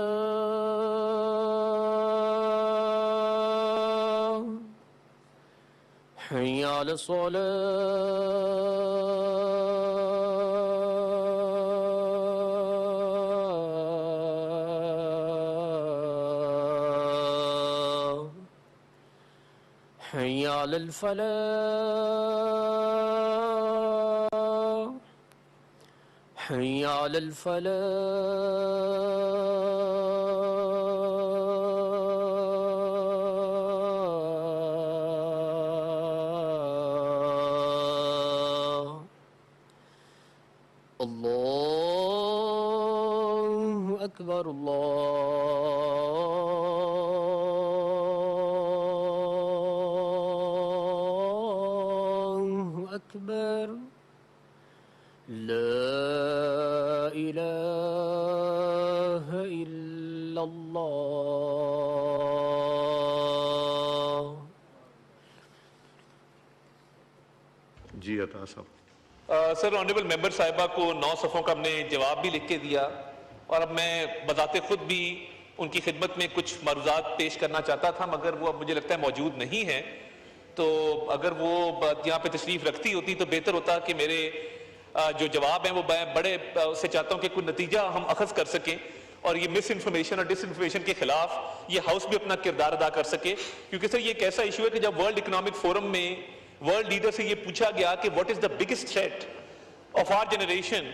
حی علی الصلاة حی علی الفلاح حی علی الفلاح اللہ اکبر اللہ اکبر لا الہ الا اللہ. جی عطا صاحب. سر آنریبل ممبر صاحبہ کو 9 صفحوں کا ہم نے جواب بھی لکھ کے دیا، اور اب میں بذات خود بھی ان کی خدمت میں کچھ معروضات پیش کرنا چاہتا تھا، مگر وہ اب مجھے لگتا ہے موجود نہیں ہیں. تو اگر وہ یہاں پہ تشریف رکھتی ہوتی تو بہتر ہوتا کہ میرے جو جواب ہیں وہ بڑے اس سے چاہتا ہوں کہ کوئی نتیجہ ہم اخذ کر سکیں، اور یہ مس انفارمیشن اور ڈس انفارمیشن کے خلاف یہ ہاؤس بھی اپنا کردار ادا کر سکے. کیونکہ سر یہ ایک ایسا ایشو ہے کہ جب ورلڈ اکنامک فورم میں ورلڈ لیڈر سے یہ پوچھا گیا کہ what is the biggest threat of our generation,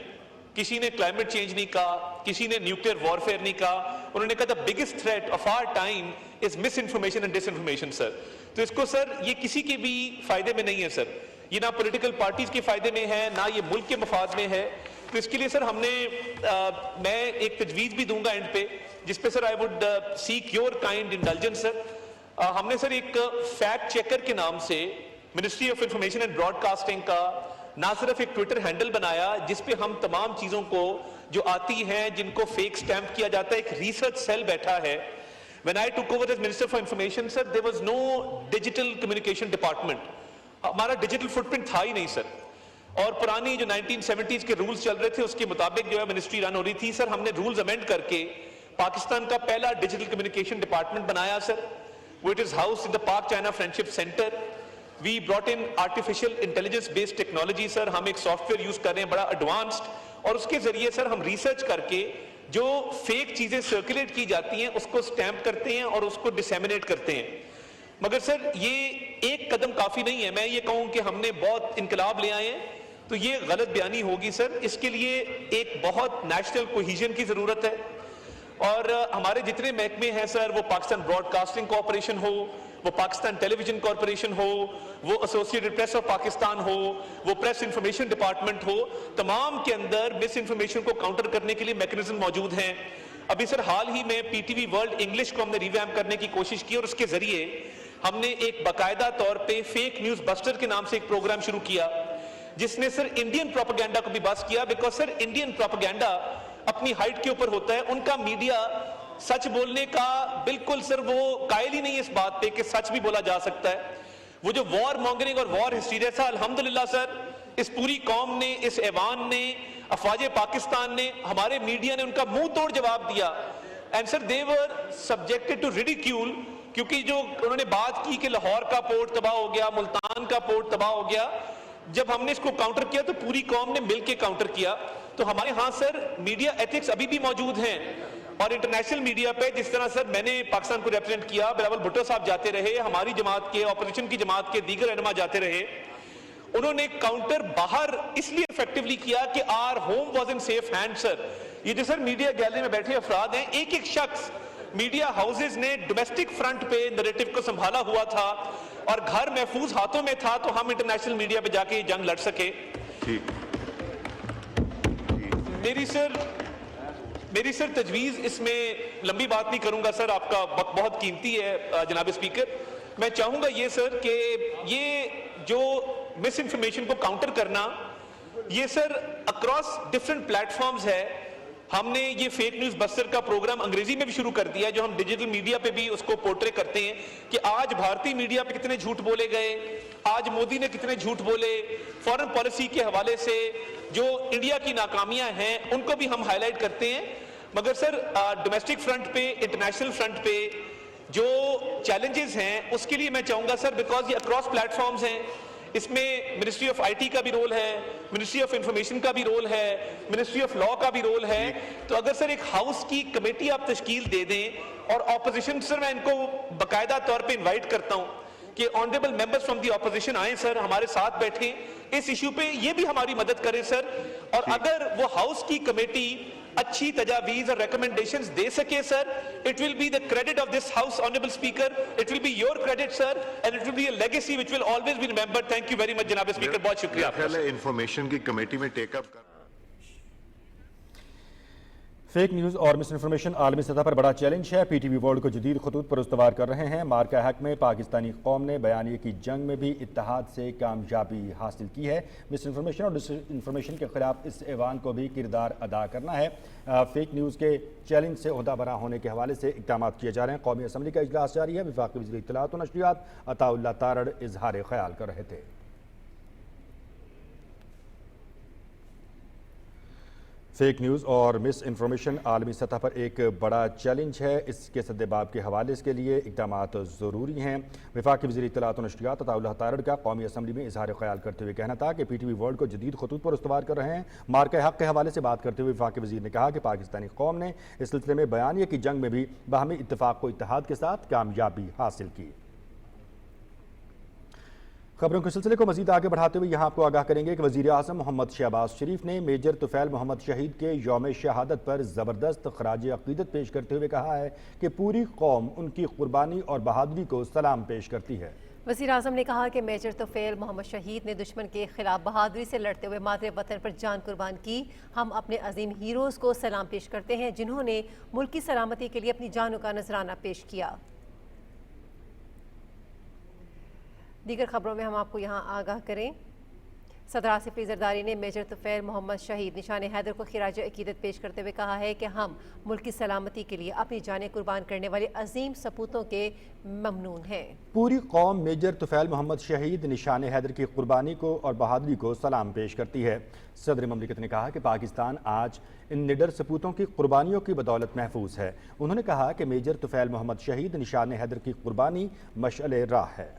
کسی نے کلائمیٹ چینج نہیں کہا، کسی نے نیوکلیئر وارفیئر نہیں کہا، انہوں نے کہا the biggest threat of our time is misinformation and disinformation. Sir تو اس کو سر یہ کسی کے بھی فائدے میں نہیں ہے سر، یہ نہ پولیٹیکل پارٹیز کے فائدے میں ہے نہ یہ ملک کے مفاد میں ہے. تو اس کے لیے سر ہم نے میں ایک تجویز بھی دوں گا اینڈ پہ، جس پہ sir I would seek your kind indulgence. Sir ہم نے سر ایک فیکٹ چیکر کے نام سے ministry of information and broadcasting کا نہ صرف ایک ٹویٹر ہینڈل بنایا جس پہ ہم تمام چیزوں کو جو آتی ہیں جن کو فیک سٹیمپ کیا جاتا ہے، ایک ریسرچ سیل بیٹھا ہے. When I took over as Minister for Information, sir, there was no digital communication department. ہمارا ڈیجیٹل فٹ پرنٹ تھا ہی نہیں سر، اور پرانی جو 1970s کے رولز چل رہے تھے اس کے مطابق جو ہے منسٹری رن ہو رہی تھی. سر ہم نے رولز امینڈ کر کے پاکستان کا پہلا ڈیجیٹل کمیونیکیشن ڈپارٹمنٹ بنایا سر. وہ it is house in the Pak China friendship centre. We brought in artificial intelligence based technology. Sir ہم ایک سافٹ ویئر یوز کر رہے ہیں بڑا ایڈوانسڈ، اور اس کے ذریعے سر ہم ریسرچ کر کے جو فیک چیزیں سرکولیٹ کی جاتی ہیں اس کو سٹیمپ کرتے ہیں اور اس کو ڈسیمینیٹ کرتے ہیں. مگر سر یہ ایک قدم کافی نہیں ہے. میں یہ کہوں کہ ہم نے بہت انقلاب لے آئے ہیں تو یہ غلط بیانی ہوگی سر. اس کے لیے ایک بہت نیشنل کوہیژن کی ضرورت ہے، اور ہمارے جتنے محکمے ہیں سر، وہ پاکستان براڈ کاسٹنگ کارپوریشن ہو، وہ پاکستان ٹیلی ویژن کارپوریشن ہو، وہ ایسوسیٹڈ پریس آف پاکستان ہو، وہ پریس انفارمیشن ڈپارٹمنٹ ہو، تمام کے اندر مس انفارمیشن کو کاؤنٹر کرنے کے لیے میکنزم موجود ہیں۔ ابھی سر حال ہی میں پی ٹی وی ورلڈ انگلش کو ہم نے ریویمپ کرنے کی کوشش کی اور اس کے ذریعے ہم نے ایک باقاعدہ طور پہ فیک نیوز بسٹر کے نام سے ایک پروگرام شروع کیا جس نے سر انڈین پروپیگنڈا کو بھی بس کیا، بیکاز سر انڈین پروپیگنڈا اپنی ہائٹ کے اوپر ہوتا ہے، ان کا میڈیا سچ بولنے کا بالکل سر وہ قائل ہی نہیں ہے اس بات پہ کہ سچ بھی بولا جا سکتا ہے۔ وہ جو وار مانگرنگ اور وار ہسٹیریا تھا، الحمدللہ سر اس پوری قوم نے، اس ایوان نے، افواج پاکستان نے، ہمارے میڈیا نے ان کا منہ توڑ جواب دیا۔ And sir they were subjected to ridicule, کیونکہ جو انہوں نے بات کی کہ لاہور کا پورٹ تباہ ہو گیا، ملتان کا پورٹ تباہ ہو گیا، جب ہم نے اس کو کاؤنٹر کیا تو پوری قوم نے مل کے کاؤنٹر کیا۔ تو ہمارے ہاں سر میڈیا ایتھکس ابھی بھی موجود ہیں، اور انٹرنیشنل میڈیا پہ جس طرح سر میں نے پاکستان کو ریپرزینٹ کیا، بلاول بھٹو صاحب جاتے رہے، ہماری جماعت کے، اپوزیشن کی جماعت کے دیگر رہنما جاتے رہے، انہوں نے کاؤنٹر باہر اس لیے ایفیکٹولی کیا کہ our home was in safe hand sir. یہ جو سر میڈیا گیلری میں بیٹھے افراد ہیں، ایک ایک شخص میڈیا ہاؤسز نے ڈومیسٹک فرنٹ پہ نریٹو کو سنبھالا ہوا تھا اور گھر محفوظ ہاتھوں میں تھا، تو ہم انٹرنیشنل میڈیا پہ جا کے یہ جنگ لڑ سکے۔ میری سر تجویز، اس میں لمبی بات نہیں کروں گا سر، آپ کا وقت بہت قیمتی ہے جناب اسپیکر۔ میں چاہوں گا یہ سر کہ یہ جو مس انفارمیشن کو کاؤنٹر کرنا، یہ سر اکراس ڈفرنٹ پلیٹ فارمز ہے۔ ہم نے یہ فیک نیوز بسٹر کا پروگرام انگریزی میں بھی شروع کر دیا، جو ہم ڈیجیٹل میڈیا پہ بھی اس کو پورٹرے کرتے ہیں کہ آج بھارتی میڈیا پہ کتنے جھوٹ بولے گئے، آج مودی نے کتنے جھوٹ بولے، فارن پالیسی کے حوالے سے جو انڈیا کی ناکامیاں ہیں ان کو بھی ہم ہائی لائٹ کرتے ہیں۔ مگر سر ڈومیسٹک فرنٹ پہ، انٹرنیشنل فرنٹ پہ جو چیلنجز ہیں اس کے لیے میں چاہوں گا سر، بیکاز یہ اکراس پلیٹ فارمز ہیں، اس میں منسٹری آف آئی ٹی کا بھی رول ہے، منسٹری آف انفارمیشن کا بھی رول ہے، منسٹری آف لا کا بھی رول ہے، تو اگر سر ایک ہاؤس کی کمیٹی آپ تشکیل دے دیں، اور اپوزیشن سر میں ان کو باقاعدہ طور پہ انوائٹ کرتا ہوں کہ honourable members from the opposition آئیں سر، ہمارے ساتھ بیٹھیں، اس ایشو پہ یہ بھی ہماری مدد کریں سر، اور اگر وہ ہاؤس کی کمیٹی اچھی تجاویز اور ریکمنڈیشنز دے سکے سر، it will be the credit of this house, honorable speaker, it will be your credit sir, and it will be a legacy which will always be remembered. Thank you very much جناب speaker, بہت شکریہ آپ کا۔ خیال ہے information کی committee میں ٹیک اپ کر فیک نیوز اور مس انفارمیشن عالمی سطح پر بڑا چیلنج ہے۔ پی ٹی وی ورلڈ کو جدید خطوط پر استوار کر رہے ہیں۔ مارکہ حق میں پاکستانی قوم نے بیانیے کی جنگ میں بھی اتحاد سے کامیابی حاصل کی ہے۔ مس انفارمیشن اور ڈس انفارمیشن کے خلاف اس ایوان کو بھی کردار ادا کرنا ہے۔ فیک نیوز کے چیلنج سے عہدہ برا ہونے کے حوالے سے اقدامات کیے جا رہے ہیں۔ قومی اسمبلی کا اجلاس جاری ہے۔ وفاقی وزیر اطلاعات و نشریات عطا اللہ تارڑ اظہار خیال کر رہے تھے۔ فیک نیوز اور مس انفارمیشن عالمی سطح پر ایک بڑا چیلنج ہے، اس کے سدباب کے حوالے کے لیے اقدامات ضروری ہیں۔ وفاقی وزیر اطلاعات و نشریات عطا اللہ تارڑ کا قومی اسمبلی میں اظہار خیال کرتے ہوئے کہنا تھا کہ پی ٹی وی ورلڈ کو جدید خطوط پر استوار کر رہے ہیں۔ مارکہ حق کے حوالے سے بات کرتے ہوئے وفاقی وزیر نے کہا کہ پاکستانی قوم نے اس سلسلے میں بیانیے کی جنگ میں بھی باہمی اتفاق و اتحاد کے ساتھ کامیابی حاصل کی۔ خبروں کے سلسلے کو مزید آگے بڑھاتے ہوئے یہاں آپ کو آگاہ کریں گے کہ وزیر اعظم محمد شہباز شریف نے میجر طفیل محمد شہید کے یوم شہادت پر زبردست خراج عقیدت پیش کرتے ہوئے کہا ہے کہ پوری قوم ان کی قربانی اور بہادری کو سلام پیش کرتی ہے۔ وزیر اعظم نے کہا کہ میجر طفیل محمد شہید نے دشمن کے خلاف بہادری سے لڑتے ہوئے مادر وطن پر جان قربان کی۔ ہم اپنے عظیم ہیروز کو سلام پیش کرتے ہیں جنہوں نے ملک کی سلامتی کے لیے اپنی جانوں کا نذرانہ پیش کیا۔ دیگر خبروں میں ہم آپ کو یہاں آگاہ کریں، صدر آصف علی زرداری نے میجر طفیل محمد شہید نشان حیدر کو خراج عقیدت پیش کرتے ہوئے کہا ہے کہ ہم ملک کی سلامتی کے لیے اپنی جانیں قربان کرنے والے عظیم سپوتوں کے ممنون ہیں۔ پوری قوم میجر طفیل محمد شہید نشان حیدر کی قربانی کو اور بہادری کو سلام پیش کرتی ہے۔ صدر مملکت نے کہا کہ پاکستان آج ان نڈر سپوتوں کی قربانیوں کی بدولت محفوظ ہے۔ انہوں نے کہا کہ میجر طفیل محمد شہید نشان حیدر کی قربانی مشعل راہ ہے۔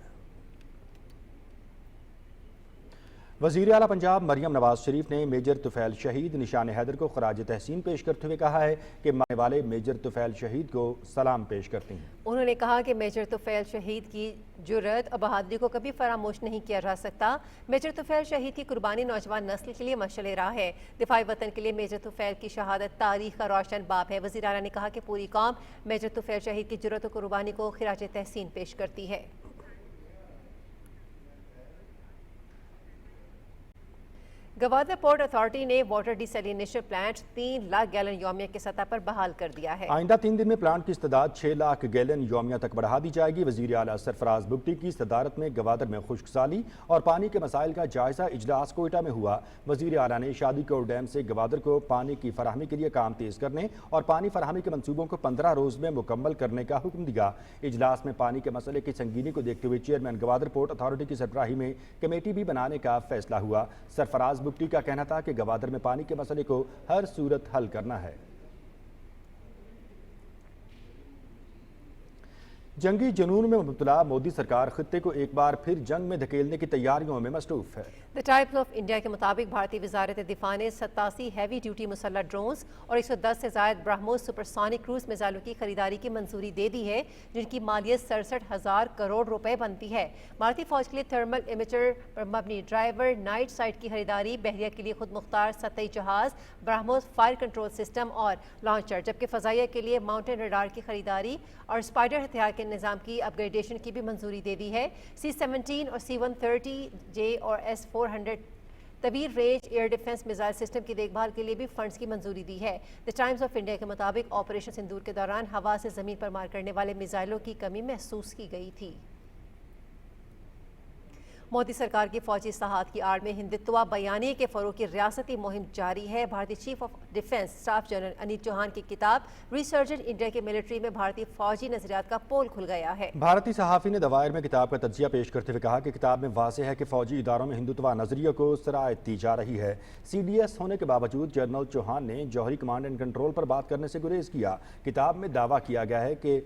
وزیر اعلیٰ پنجاب مریم نواز شریف نے میجر طفیل شہید نشان حیدر کو خراج تحسین پیش کرتے ہوئے کہا ہے کہ ماننے والے میجر طفیل شہید کو سلام پیش کرتی ہیں۔ انہوں نے کہا کہ میجر طفیل شہید کی جرأت اور بہادری کو کبھی فراموش نہیں کیا جا سکتا۔ میجر طفیل شہید کی قربانی نوجوان نسل کے لیے مشعل راہ ہے۔ دفاع وطن کے لیے میجر طفیل کی شہادت تاریخ کا روشن باب ہے۔ وزیر اعلیٰ نے کہا کہ پوری قوم میجر طفیل شہید کی جرأت اور قربانی کو خراج تحسین پیش کرتی ہے۔ گوادر پورٹ اتھارٹی نے water desalination plant 3 lakh gallon یومیہ کی سطح پر بحال کر دیا ہے۔ آئندہ 3 دن میں پلانٹ کی استعداد 6 لاکھ گیلن یومیہ تک بڑھا دی جائے گی۔ وزیر اعلیٰ سرفراز بگٹی کی صدارت میں گوادر میں خشک سالی اور پانی کے مسائل کا جائزہ اجلاس کوئٹہ میں ہوا۔ وزیر اعلیٰ نے شادی کور ڈیم سے گوادر کو پانی کی فراہمی کے لیے کام تیز کرنے اور پانی فراہمی کے منصوبوں کو 15 روز میں مکمل کرنے کا حکم دیا۔ اجلاس میں پانی کے مسئلے کی سنگینی کو دیکھتے ہوئے چیئرمین گوادر پورٹ اتھارٹی کی سربراہی میں کمیٹی بھی بنانے کا فیصلہ ہوا۔ سرفراز بگٹی کا کہنا تھا کہ گوادر میں پانی کے مسئلے کو ہر صورت حل کرنا ہے۔ جنگی جنون میں مبتلا مودی سرکار خطے کو ایک بار پھر جنگ میں دھکیلنے کی تیاریوں میں مصروف ہے۔ دی ٹائمز آف انڈیا کے مطابق بھارتی وزارت دفاع نے 87 ہیوی ڈیوٹی مسلح ڈرونز اور 110 سے زائد براہموس سپرسونک کروز میزائلوں کی خریداری کی منظوری دے دی ہے، جن کی مالیت 67,000 کروڑ روپے بنتی ہے۔ بھارتی فوج کے لیے تھرمل امیجر پر مبنی ڈرائیور نائٹ سائٹ کی خریداری، بحریہ کے لیے خود مختار سطحی جہاز براہموس فائر کنٹرول سسٹم اور لانچر، جبکہ فضائیہ کے لیے ماؤنٹین ریڈار کی خریداری اور اسپائڈر ہتھیار کے نظام کی اپ گریڈیشن کی بھی منظوری دے دی ہے۔ C-17 اور C-130J اور S-400 طویل range air defence missile system کی دیکھ بھال کے لیے بھی فنڈز کی منظوری دی ہے۔ دی ٹائمز آف انڈیا کے مطابق آپریشن سندور کے دوران ہوا سے زمین پر مار کرنے والے میزائلوں کی کمی محسوس کی گئی تھی۔ مودی سرکار کی فوجی اصلاحات کی آڑ میں ہندتوا بیانیے کے فروغ کی ریاستی مہم جاری ہے۔ بھارتی chief of defence staff general Anil Chauhan کی کتاب ریسرجنٹ انڈیا کے ملٹری میں بھارتی فوجی نظریات کا پول کھل گیا ہے۔ بھارتی صحافی نے دوائر میں کتاب کا تجزیہ پیش کرتے ہوئے کہا کہ کتاب میں واضح ہے کہ فوجی اداروں میں ہندتوا نظریے کو سرایت دی جا رہی ہے۔ CDS ہونے کے باوجود جنرل چوہان نے جوہری کمانڈ اینڈ کنٹرول پر بات کرنے سے گریز کیا۔ کتاب میں دعویٰ کیا گیا ہے کہ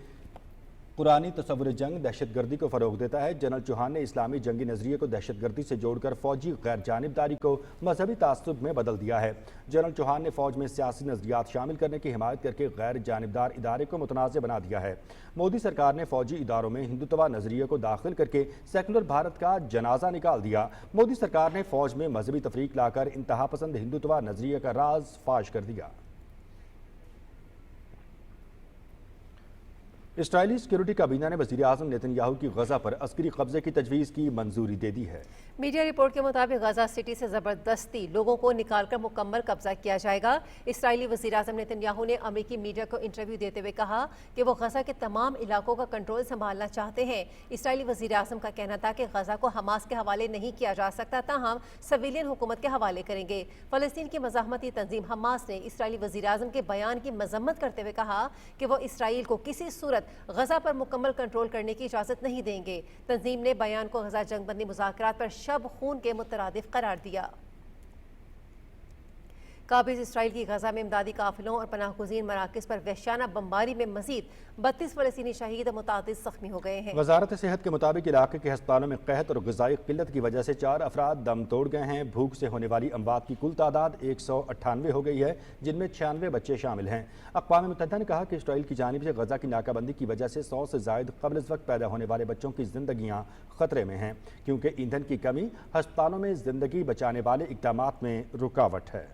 پرانی تصور جنگ دہشت گردی کو فروغ دیتا ہے۔ جنرل چوہان نے اسلامی جنگی نظریے کو دہشت گردی سے جوڑ کر فوجی غیر جانبداری کو مذہبی تعصب میں بدل دیا ہے۔ جنرل چوہان نے فوج میں سیاسی نظریات شامل کرنے کی حمایت کر کے غیر جانبدار ادارے کو متنازع بنا دیا ہے۔ مودی سرکار نے فوجی اداروں میں ہندتوا نظریے کو داخل کر کے سیکولر بھارت کا جنازہ نکال دیا۔ مودی سرکار نے فوج میں مذہبی تفریق لا کر انتہا پسند ہندتوا نظریے کا راز فاش کر دیا۔ اسرائیلی سیکیورٹی کابینہ نے وزیر اعظم نیتن یاہو کی غزہ پر عسکری قبضے کی تجویز کی منظوری دے دی ہے۔ میڈیا رپورٹ کے مطابق غزہ سٹی سے زبردستی لوگوں کو نکال کر مکمل قبضہ کیا جائے گا۔ اسرائیلی وزیر اعظم نیتن یاہو نے امریکی میڈیا کو انٹرویو دیتے ہوئے کہا کہ وہ غزہ کے تمام علاقوں کا کنٹرول سنبھالنا چاہتے ہیں۔ اسرائیلی وزیر اعظم کا کہنا تھا کہ غزہ کو حماس کے حوالے نہیں کیا جا سکتا، تاہم سویلین حکومت کے حوالے کریں گے۔ فلسطین کی مزاحمتی تنظیم حماس نے اسرائیلی وزیر اعظم کے بیان کی مذمت کرتے ہوئے کہا کہ وہ اسرائیل کو کسی صورت غزہ پر مکمل کنٹرول کرنے کی اجازت نہیں دیں گے۔ تنظیم نے بیان کو غزہ جنگ بندی مذاکرات پر شب خون کے مترادف قرار دیا۔ قابض اسرائیل کی غزہ میں امدادی قافلوں اور پناہ گزین مراکز پر وحشیانہ بمباری میں مزید 32 فلسطینی شہید اور متعدد زخمی ہو گئے ہیں۔ وزارت صحت کے مطابق علاقے کے ہسپتالوں میں قحط اور غذائی قلت کی وجہ سے 4 افراد دم توڑ گئے ہیں۔ بھوک سے ہونے والی اموات کی کل تعداد 198 ہو گئی ہے، جن میں 96 بچے شامل ہیں۔ اقوام متحدہ نے کہا کہ اسرائیل کی جانب سے غزہ کی ناکہ بندی کی وجہ سے 100 سے زائد قبل از وقت پیدا ہونے والے بچوں کی زندگیاں خطرے میں ہیں، کیونکہ ایندھن کی کمی ہسپتالوں میں زندگی بچانے والے اقدامات میں رکاوٹ ہے۔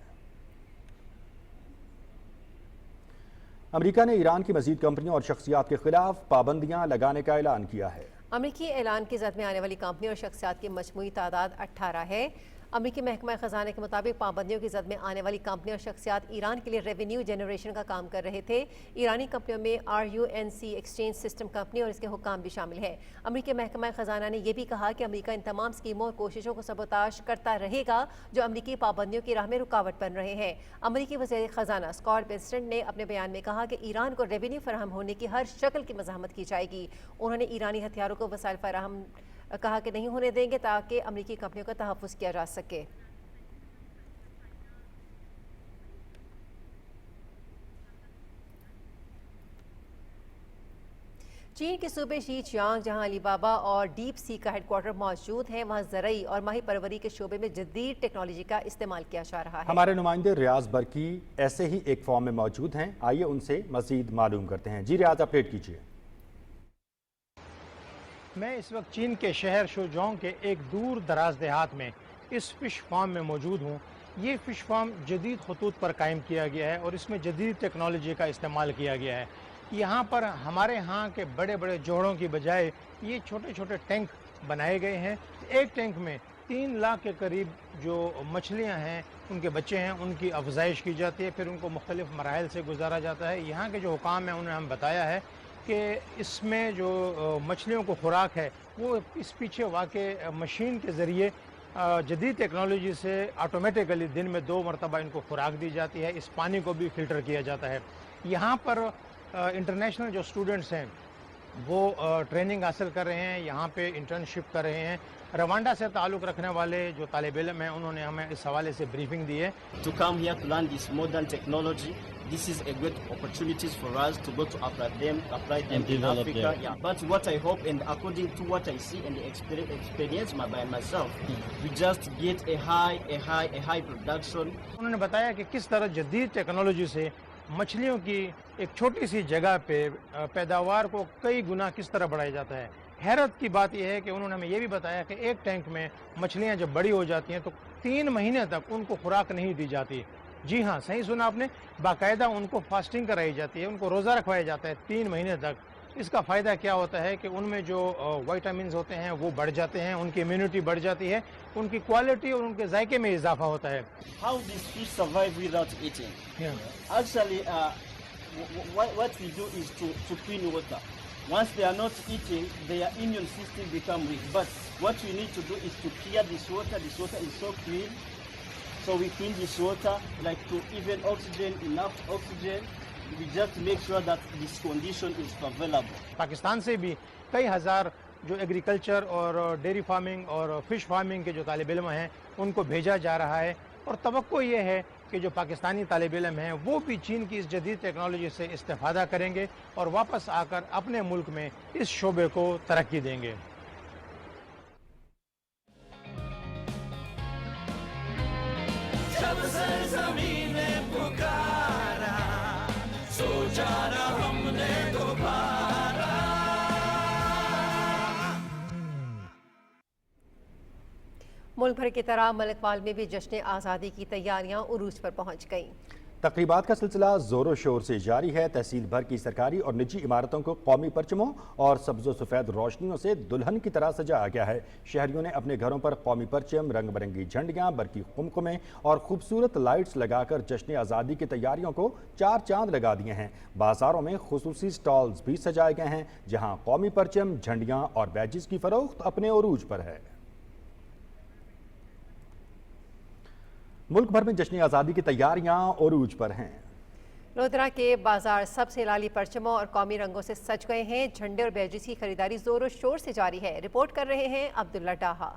امریکہ نے ایران کی مزید کمپنیوں اور شخصیات کے خلاف پابندیاں لگانے کا اعلان کیا ہے۔ امریکی اعلان کی زد میں آنے والی کمپنیوں اور شخصیات کی مجموعی تعداد 18 ہے۔ امریکی محکمہ خزانہ کے مطابق پابندیوں کی زد میں آنے والی کمپنیوں اور شخصیات ایران کے لیے ریونیو جنریشن کا کام کر رہے تھے۔ ایرانی کمپنیوں میں RUNC ایکسچینج سسٹم کمپنی اور اس کے حکام بھی شامل ہیں۔ امریکی محکمہ خزانہ نے یہ بھی کہا کہ امریکہ ان تمام اسکیموں اور کوششوں کو سبوتاژ کرتا رہے گا جو امریکی پابندیوں کی راہ میں رکاوٹ بن رہے ہیں۔ امریکی وزیر خزانہ اسکاٹ بیسنٹ نے اپنے بیان میں کہا کہ ایران کو ریونیو فراہم ہونے کی ہر شکل کی مزاحمت کی جائے گی۔ انہوں نے ایرانی ہتھیاروں کو وسائل فراہم کہا کہ نہیں ہونے دیں گے تاکہ امریکی کمپنیوں کا تحفظ کیا جا سکے۔ چین کے صوبے شیچیانگ جہاں علی بابا اور ڈیپ سی کا ہیڈ کوارٹر موجود ہے، وہاں زرعی اور ماہی پروری کے شعبے میں جدید ٹیکنالوجی کا استعمال کیا جا رہا ہے۔ ہمارے نمائندے ریاض برقی ایسے ہی ایک فارم میں موجود ہیں، آئیے ان سے مزید معلوم کرتے ہیں۔ جی ریاض، اپڈیٹ کیجیے۔ میں اس وقت چین کے شہر شوجونگ کے ایک دور دراز دیہات میں اس فش فارم میں موجود ہوں۔ یہ فش فارم جدید خطوط پر قائم کیا گیا ہے اور اس میں جدید ٹیکنالوجی کا استعمال کیا گیا ہے۔ یہاں پر ہمارے ہاں کے بڑے بڑے جوڑوں کی بجائے یہ چھوٹے چھوٹے ٹینک بنائے گئے ہیں۔ ایک ٹینک میں 3 لاکھ کے قریب جو مچھلیاں ہیں، ان کے بچے ہیں، ان کی افزائش کی جاتی ہے، پھر ان کو مختلف مراحل سے گزارا جاتا ہے۔ یہاں کے جو حکام ہیں انہوں نے ہم بتایا ہے کہ اس میں جو مچھلیوں کو خوراک ہے وہ اس پیچھے واقع مشین کے ذریعے جدید ٹیکنالوجی سے آٹومیٹیکلی دن میں 2 مرتبہ ان کو خوراک دی جاتی ہے۔ اس پانی کو بھی فلٹر کیا جاتا ہے۔ یہاں پر انٹرنیشنل جو اسٹوڈنٹس ہیں وہ ٹریننگ حاصل کر رہے ہیں، یہاں پہ انٹرنشپ کر رہے ہیں۔ روانڈا سے تعلق رکھنے والے جو طالب علم ہیں انہوں نے ہمیں اس حوالے سے بریفنگ دی ہے۔ To come here to learn this modern technology, this is a great opportunity for us to go to apply them in Africa. Yeah. But what I hope, and according to what I see and the experience by myself, we just get a high production. انہوں نے بتایا کہ کس طرح جدید technology سے مچھلیوں کی ایک چھوٹی سی جگہ پہ پیداوار کو کئی گنا کس طرح بڑھایا جاتا ہے۔ حیرت کی بات یہ ہے کہ انہوں نے ہمیں یہ بھی بتایا کہ ایک ٹینک میں مچھلیاں جب بڑی ہو جاتی ہیں تو 3 مہینے تک ان کو خوراک نہیں دی جاتی۔ جی ہاں، صحیح سنا آپ نے، باقاعدہ ان کو فاسٹنگ کرائی جاتی ہے، ان کو روزہ رکھوایا جاتا ہے 3 مہینے تک۔ اس کا فائدہ کیا ہوتا ہے کہ ان میں جو وائٹامنز ہوتے ہیں وہ بڑھ جاتے ہیں، ان کی امیونٹی بڑھ جاتی ہے، ان کی کوالٹی اور ان کے ذائقے میں اضافہ ہوتا ہے۔ How these fish survive without eating? Actually, what we do is to clean water. Once they are not eating, their immune system become weak. But what we need to do is to clear this water. This water is so clean. So we clean this water, like to even oxygen, enough oxygen. We just make sure that this condition is available. Pakistan سے بھی کئی ہزار جو agriculture اور dairy farming اور fish farming کے جو طالب علم ہیں ان کو بھیجا جا رہا ہے، اور توقع یہ ہے کہ جو پاکستانی طالب علم ہیں وہ بھی چین کی اس جدید ٹیکنالوجی سے استفادہ کریں گے اور واپس آ کر اپنے ملک میں اس شعبے کو ترقی دیں گے۔ ملک بھر کی طرح ملک پال میں بھی جشن آزادی کی تیاریاں عروج پر پہنچ گئیں۔ تقریبات کا سلسلہ زور و شور سے جاری ہے۔ تحصیل بھر کی سرکاری اور نجی عمارتوں کو قومی پرچموں اور سبز و سفید روشنیوں سے دلہن کی طرح سجایا گیا ہے۔ شہریوں نے اپنے گھروں پر قومی پرچم، رنگ برنگی جھنڈیاں، برقی قمقمیں اور خوبصورت لائٹس لگا کر جشن آزادی کی تیاریوں کو 4 چاند لگا دیے ہیں۔ بازاروں میں خصوصی سٹالز بھی سجائے گئے ہیں جہاں قومی پرچم، جھنڈیاں اور بیجز کی فروخت اپنے عروج پر ہے۔ ملک بھر میں جشن آزادی کی تیاریاں عروج پر ہیں۔ لودھرا کے بازار سب سے لالی پرچموں اور قومی رنگوں سے سج گئے ہیں۔ جھنڈے اور بیجز کی خریداری زور و شور سے جاری ہے۔ رپورٹ کر رہے ہیں عبداللہ ڈاہا۔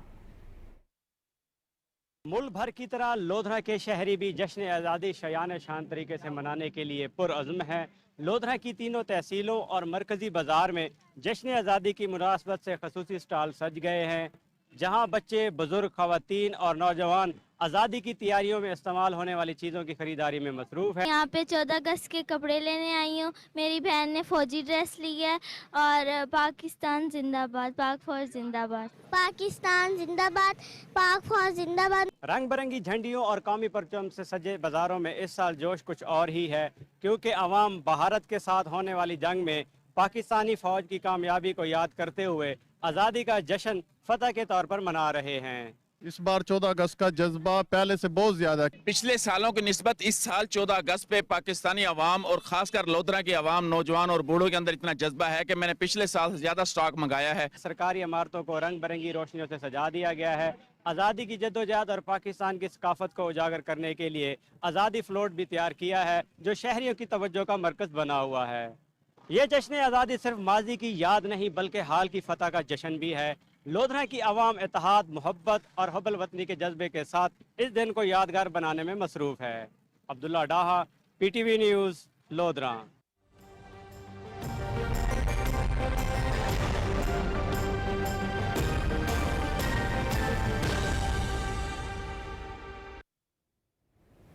ملک بھر کی طرح لودھرا کے شہری بھی جشن آزادی شایان شان طریقے سے منانے کے لیے پرعزم ہیں۔ لودھرا کی تینوں تحصیلوں اور مرکزی بازار میں جشن آزادی کی مناسبت سے خصوصی سٹال سج گئے ہیں، جہاں بچے، بزرگ، خواتین اور نوجوان آزادی کی تیاریوں میں استعمال ہونے والی چیزوں کی خریداری میں مصروف ہیں۔ یہاں پہ 14 اگست کے کپڑے لینے آئی ہوں۔ میری بہن نے فوجی ڈریس لی ہے، اور پاکستان زندہ باد، پاک فوج زندہ باد، پاکستان زندہ باد، پاک فوج زندہ باد۔ رنگ برنگی جھنڈیوں اور قومی پرچم سے سجے بازاروں میں اس سال جوش کچھ اور ہی ہے، کیونکہ عوام بھارت کے ساتھ ہونے والی جنگ میں پاکستانی فوج کی کامیابی کو یاد کرتے ہوئے آزادی کا جشن فتح کے طور پر منا رہے ہیں۔ اس بار 14 اگست کا جذبہ پہلے سے بہت زیادہ ہے۔ پچھلے سالوں کی نسبت اس سال 14 اگست پہ پاکستانی عوام اور خاص کر لودھرا کی عوام، نوجوان اور بوڑھوں کے اندر اتنا جذبہ ہے کہ میں نے پچھلے سال سے زیادہ سٹاک منگایا ہے۔ سرکاری عمارتوں کو رنگ برنگی روشنیوں سے سجا دیا گیا ہے۔ آزادی کی جدوجہد اور پاکستان کی ثقافت کو اجاگر کرنے کے لیے آزادی فلوٹ بھی تیار کیا ہے، جو شہریوں کی توجہ کا مرکز بنا ہوا ہے۔ یہ جشن آزادی صرف ماضی کی یاد نہیں بلکہ حال کی فتح کا جشن بھی ہے۔ لودھرا کی عوام اتحاد، محبت اور حب الوطنی کے جذبے کے ساتھ اس دن کو یادگار بنانے میں مصروف ہے۔ Abdullah Daha, PTV news, Lodhra.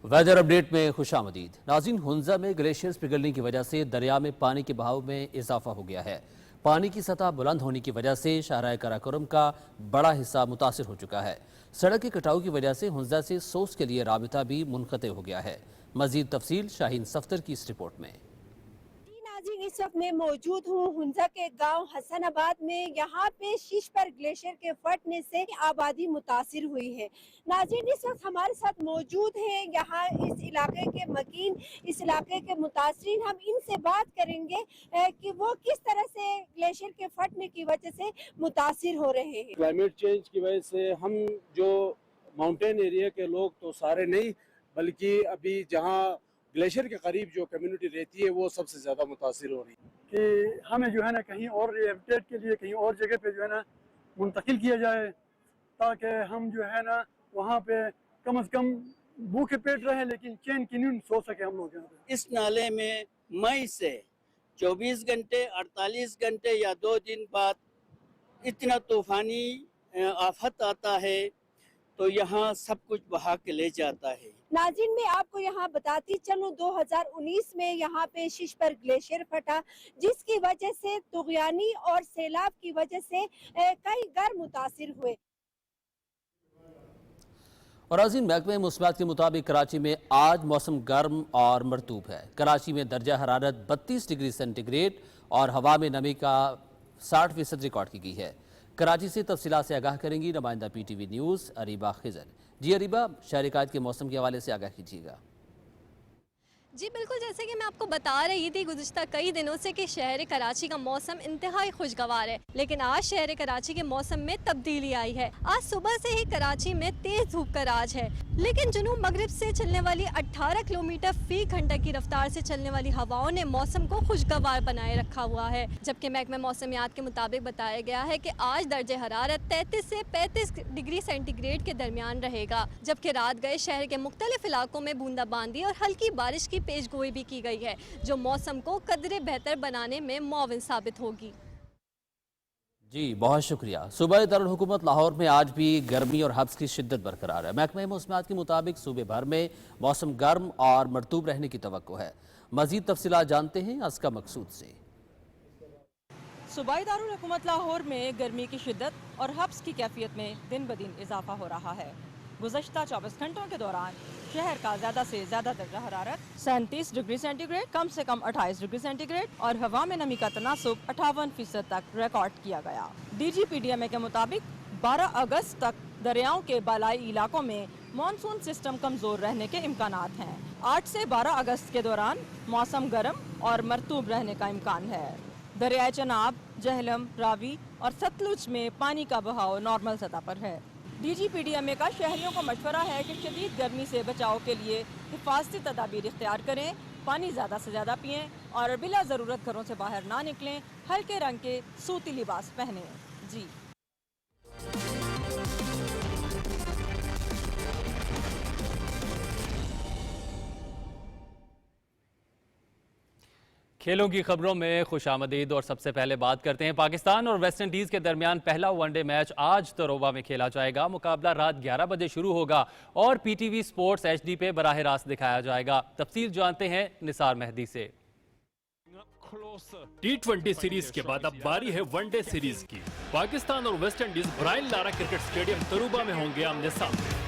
Weather update میں خوش آمدید ناظرین. ہنزا میں گلیشیئرز پگھلنے کی وجہ سے دریا میں پانی کے بہاؤ میں اضافہ ہو گیا ہے. پانی کی سطح بلند ہونے کی وجہ سے شاہراہ قراقرم کا بڑا حصہ متاثر ہو چکا ہے. سڑک کے کٹاؤ کی وجہ سے ہنزا سے سوس کے لیے رابطہ بھی منقطع ہو گیا ہے. مزید تفصیل شاہین صفتر کی اس رپورٹ میں. اس وقت میں موجود ہوں ہنزا کے گاؤں حسن آباد میں. یہاں پہ شیش پر گلیشیئر کے پھٹنے سے آبادی متاثر ہوئی ہے. ناظرین اس وقت ہمارے ساتھ موجود ہیں یہاں اس علاقے کے مکین, اس علاقے کے متاثرین. ہم ان سے بات کریں گے کہ وہ کس طرح سے گلیشیئر کے پھٹنے کی وجہ سے متاثر ہو رہے ہیں. کلائمیٹ چینج کی وجہ سے ہم جو ماؤنٹین ایریا کے لوگ تو سارے نہیں, بلکہ ابھی جہاں گلیشیئر کے قریب جو کمیونٹی رہتی ہے وہ سب سے زیادہ متاثر ہو رہی ہے کہ ہمیں جو ہے نا کہیں اور ریہیبلیٹیٹ کے لیے کہیں اور جگہ پہ جو ہے نا منتقل کیا جائے, تاکہ ہم جو ہے نا وہاں پہ کم از کم بھوکے پیٹ رہیں لیکن چین کی نیند سو سکے ہم لوگ. اس نالے میں مئی سے 24 گھنٹے 48 گھنٹے یا 2 دن بعد اتنا طوفانی آفت آتا ہے تو یہاں سب کچھ بہا کے لے جاتا ہے. ناظرین میں آپ کو یہاں بتاتی چلوں 2019 میں یہاں پہ شیش پر گلیشیئر پھٹا, جس کی وجہ سے طغیانی اور سیلاب کی وجہ سے کئی گھر متاثر ہوئے. اور ناظرین محکمہ موسمیات کے مطابق کراچی میں آج موسم گرم اور مرطوب ہے. کراچی میں درجہ حرارت 32 ڈگری سینٹی گریڈ اور ہوا میں نمی کا 60% ریکارڈ کی گئی ہے. کراچی سے تفصیلات سے آگاہ کریں گی نمائندہ P T V news Areeba Khizar. جی اریبہ, شہر قائد کے موسم کے حوالے سے آگاہ کیجیے گا. جی بالکل, جیسے کہ میں آپ کو بتا رہی تھی گزشتہ کئی دنوں سے کہ شہر کراچی کا موسم انتہائی خوشگوار ہے, لیکن آج شہر کراچی کے موسم میں تبدیلی آئی ہے. آج صبح سے ہی کراچی میں تیز دھوپ کا راج ہے, لیکن جنوب مغرب سے چلنے والی 18 کلومیٹر فی گھنٹہ کی رفتار سے چلنے والی ہواؤں نے موسم کو خوشگوار بنائے رکھا ہوا ہے. جبکہ محکمہ موسمیات کے مطابق بتایا گیا ہے کہ آج درجہ حرارت 33 سے 35 ڈگری سینٹی گریڈ کے درمیان رہے گا, جبکہ رات گئے شہر کے مختلف علاقوں میں بوندا باندی اور ہلکی بارش کی پیش گوئی بھی کی گئی ہے, جو موسم کو قدرے بہتر بنانے میں معاون ثابت ہوگی. جی بہت شکریہ. صوبہ دارالحکومت لاہور میں آج بھی گرمی اور حبس کی شدت برقرار ہے. محکمہ موسمیات کے مطابق صوبے بھر میں موسم گرم اور مرطوب رہنے کی توقع ہے. مزید تفصیلات جانتے ہیں ازکا مقصود سے. صوبہ دارالحکومت لاہور میں گرمی کی شدت اور حبس کی کیفیت میں دن بدن اضافہ ہو رہا ہے. گزشتہ 24 گھنٹوں کے دوران شہر کا زیادہ سے زیادہ درجہ حرارت 37 ڈگری سینٹی گریڈ, کم سے کم 28 ڈگری سینٹی گریڈ اور ہوا میں نمی کا تناسب 58% تک ریکارڈ کیا گیا. D G P D M A کے مطابق 12 اگست تک دریاؤں کے بالائی علاقوں میں مانسون سسٹم کمزور رہنے کے امکانات ہیں. 8 سے 12 اگست کے دوران موسم گرم اور مرطوب رہنے کا امکان ہے. دریائے چناب, جہلم, راوی اور ستلج میں پانی کا بہاؤ نارمل سطح پر ہے. D G P D M A کا شہریوں کو مشورہ ہے کہ شدید گرمی سے بچاؤ کے لیے حفاظتی تدابیر اختیار کریں, پانی زیادہ سے زیادہ پئیں اور بلا ضرورت گھروں سے باہر نہ نکلیں. ہلکے رنگ کے سوتی لباس پہنیں. جی کھیلوں کی خبروں میں خوش آمدید. اور سب سے پہلے بات کرتے ہیں پاکستان اور ویسٹ انڈیز کے درمیان پہلا ون ڈے میچ آج تروبہ میں کھیلا جائے گا. مقابلہ رات 11 بجے شروع ہوگا اور P T V sports H D پہ براہ راست دکھایا جائے گا. تفصیل جانتے ہیں نثار مہدی سے. T20 سیریز کے بعد اب باری ہے ون ڈے سیریز کی. پاکستان اور West Indies Brian Lara cricket stadium Tarouba میں ہوں گے آمنے سامنے.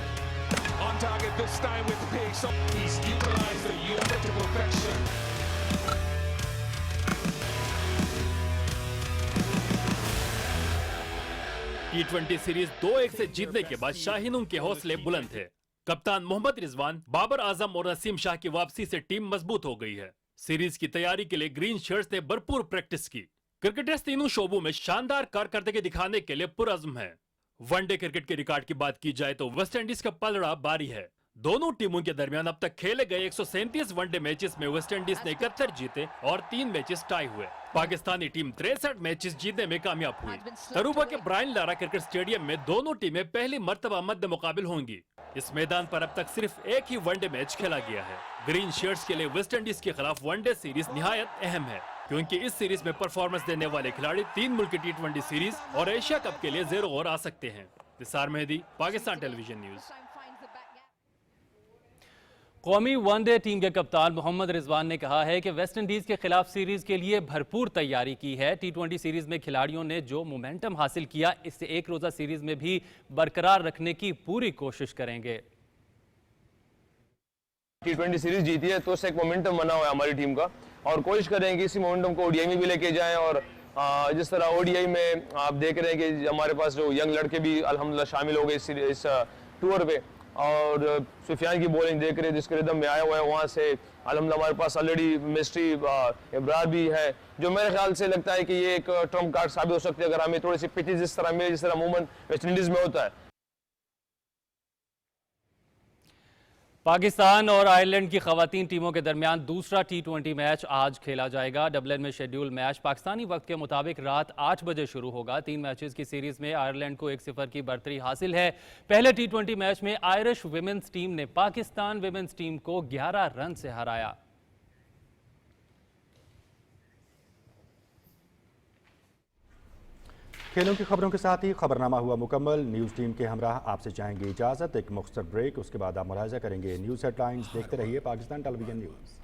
T20 سیریز 2-1 سے جیتنے کے بعد شاہینوں کے حوصلے بلند تھے. کپتان محمد رضوان, بابر اعظم اور نسیم شاہ کی واپسی سے ٹیم مضبوط ہو گئی ہے. سیریز کی تیاری کے لیے گرین شرٹس نے بھرپور پریکٹس کی. کرکٹرز تینوں شعبوں میں شاندار کارکردگی دکھانے کے لیے پرعزم ہیں. ون ڈے کرکٹ کے ریکارڈ کی بات کی جائے تو ویسٹ انڈیز کا پلڑا باری ہے. دونوں ٹیموں کے درمیان اب تک کھیلے گئے 137 ون ڈے میچز میں ویسٹ انڈیز نے 71 جیتے اور 3 میچز ٹائی ہوئے. پاکستانی ٹیم 63 میچز جیتنے میں کامیاب ہوئی. تروبہ کے برائن لارا کرکٹ سٹیڈیم میں دونوں ٹیمیں پہلی مرتبہ مد مقابل ہوں گی. اس میدان پر اب تک صرف ایک ہی ون ڈے میچ کھیلا گیا ہے. گرین شرٹس کے لیے ویسٹ انڈیز کے خلاف ون ڈے سیریز نہایت اہم ہے, کیونکہ اس سیریز میں پرفارمنس دینے والے کھلاڑی 3 ملکی T20 سیریز اور ایشیا کپ کے لیے زیر غور آ سکتے ہیں. نثار مہدی, پاکستان ٹیلی ویژن نیوز. قومی ون ڈے ٹیم کے کپتان محمد رضوان نے کہا ہے کہ ویسٹ انڈیز کے خلاف سیریز کے لیے بھرپور تیاری کی ہے۔ T20 سیریز میں کھلاڑیوں نے جو مومنٹم حاصل کیا اس سے ایک روزہ سیریز میں بھی برقرار رکھنے کی پوری کوشش کریں گے۔ T20 سیریز جیتی ہے تو اس سے ایک مومنٹم بنا ہوا ہے ہماری ٹیم کا، اور کوشش کریں کہ اسی مومنٹم کو ODI میں بھی لے کے جائیں، اور جس طرح ODI میں آپ دیکھ رہے ہیں کہ ہمارے پاس جو ینگ لڑکے بھی الحمدللہ شامل ہو گئے اس ٹور پہ، اور سفیان کی بولنگ دیکھ رہے ہیں جس کے ردم میں آیا ہوا ہے، وہاں سے الحمدللہ ہمارے پاس آلریڈی مسٹری ابرار بھی ہے، جو میرے خیال سے لگتا ہے کہ یہ ایک ٹرمپ کارڈ ثابت ہو سکتی ہے اگر ہمیں تھوڑی سی پچز جس طرح عموماً ویسٹ انڈیز میں ہوتا ہے۔ پاکستان اور آئرلینڈ کی خواتین ٹیموں کے درمیان دوسرا T20 میچ آج کھیلا جائے گا۔ ڈبلن میں شیڈیول میچ پاکستانی وقت کے مطابق رات 8 بجے شروع ہوگا۔ 3 میچز کی سیریز میں آئرلینڈ کو 1-0 کی برتری حاصل ہے۔ پہلے T20 میچ میں آئرش ویمنز ٹیم نے پاکستان ویمنز ٹیم کو 11 رن سے ہرایا۔ کھیلوں کی خبروں کے ساتھ ہی خبرنامہ ہوا مکمل۔ نیوز ٹیم کے ہمراہ آپ سے چاہیں گے اجازت، ایک مختصر بریک، اس کے بعد آپ ملاحظہ کریں گے نیوز ہیڈ لائنز۔ دیکھتے رہیے پاکستان ٹیلی ویژن نیوز۔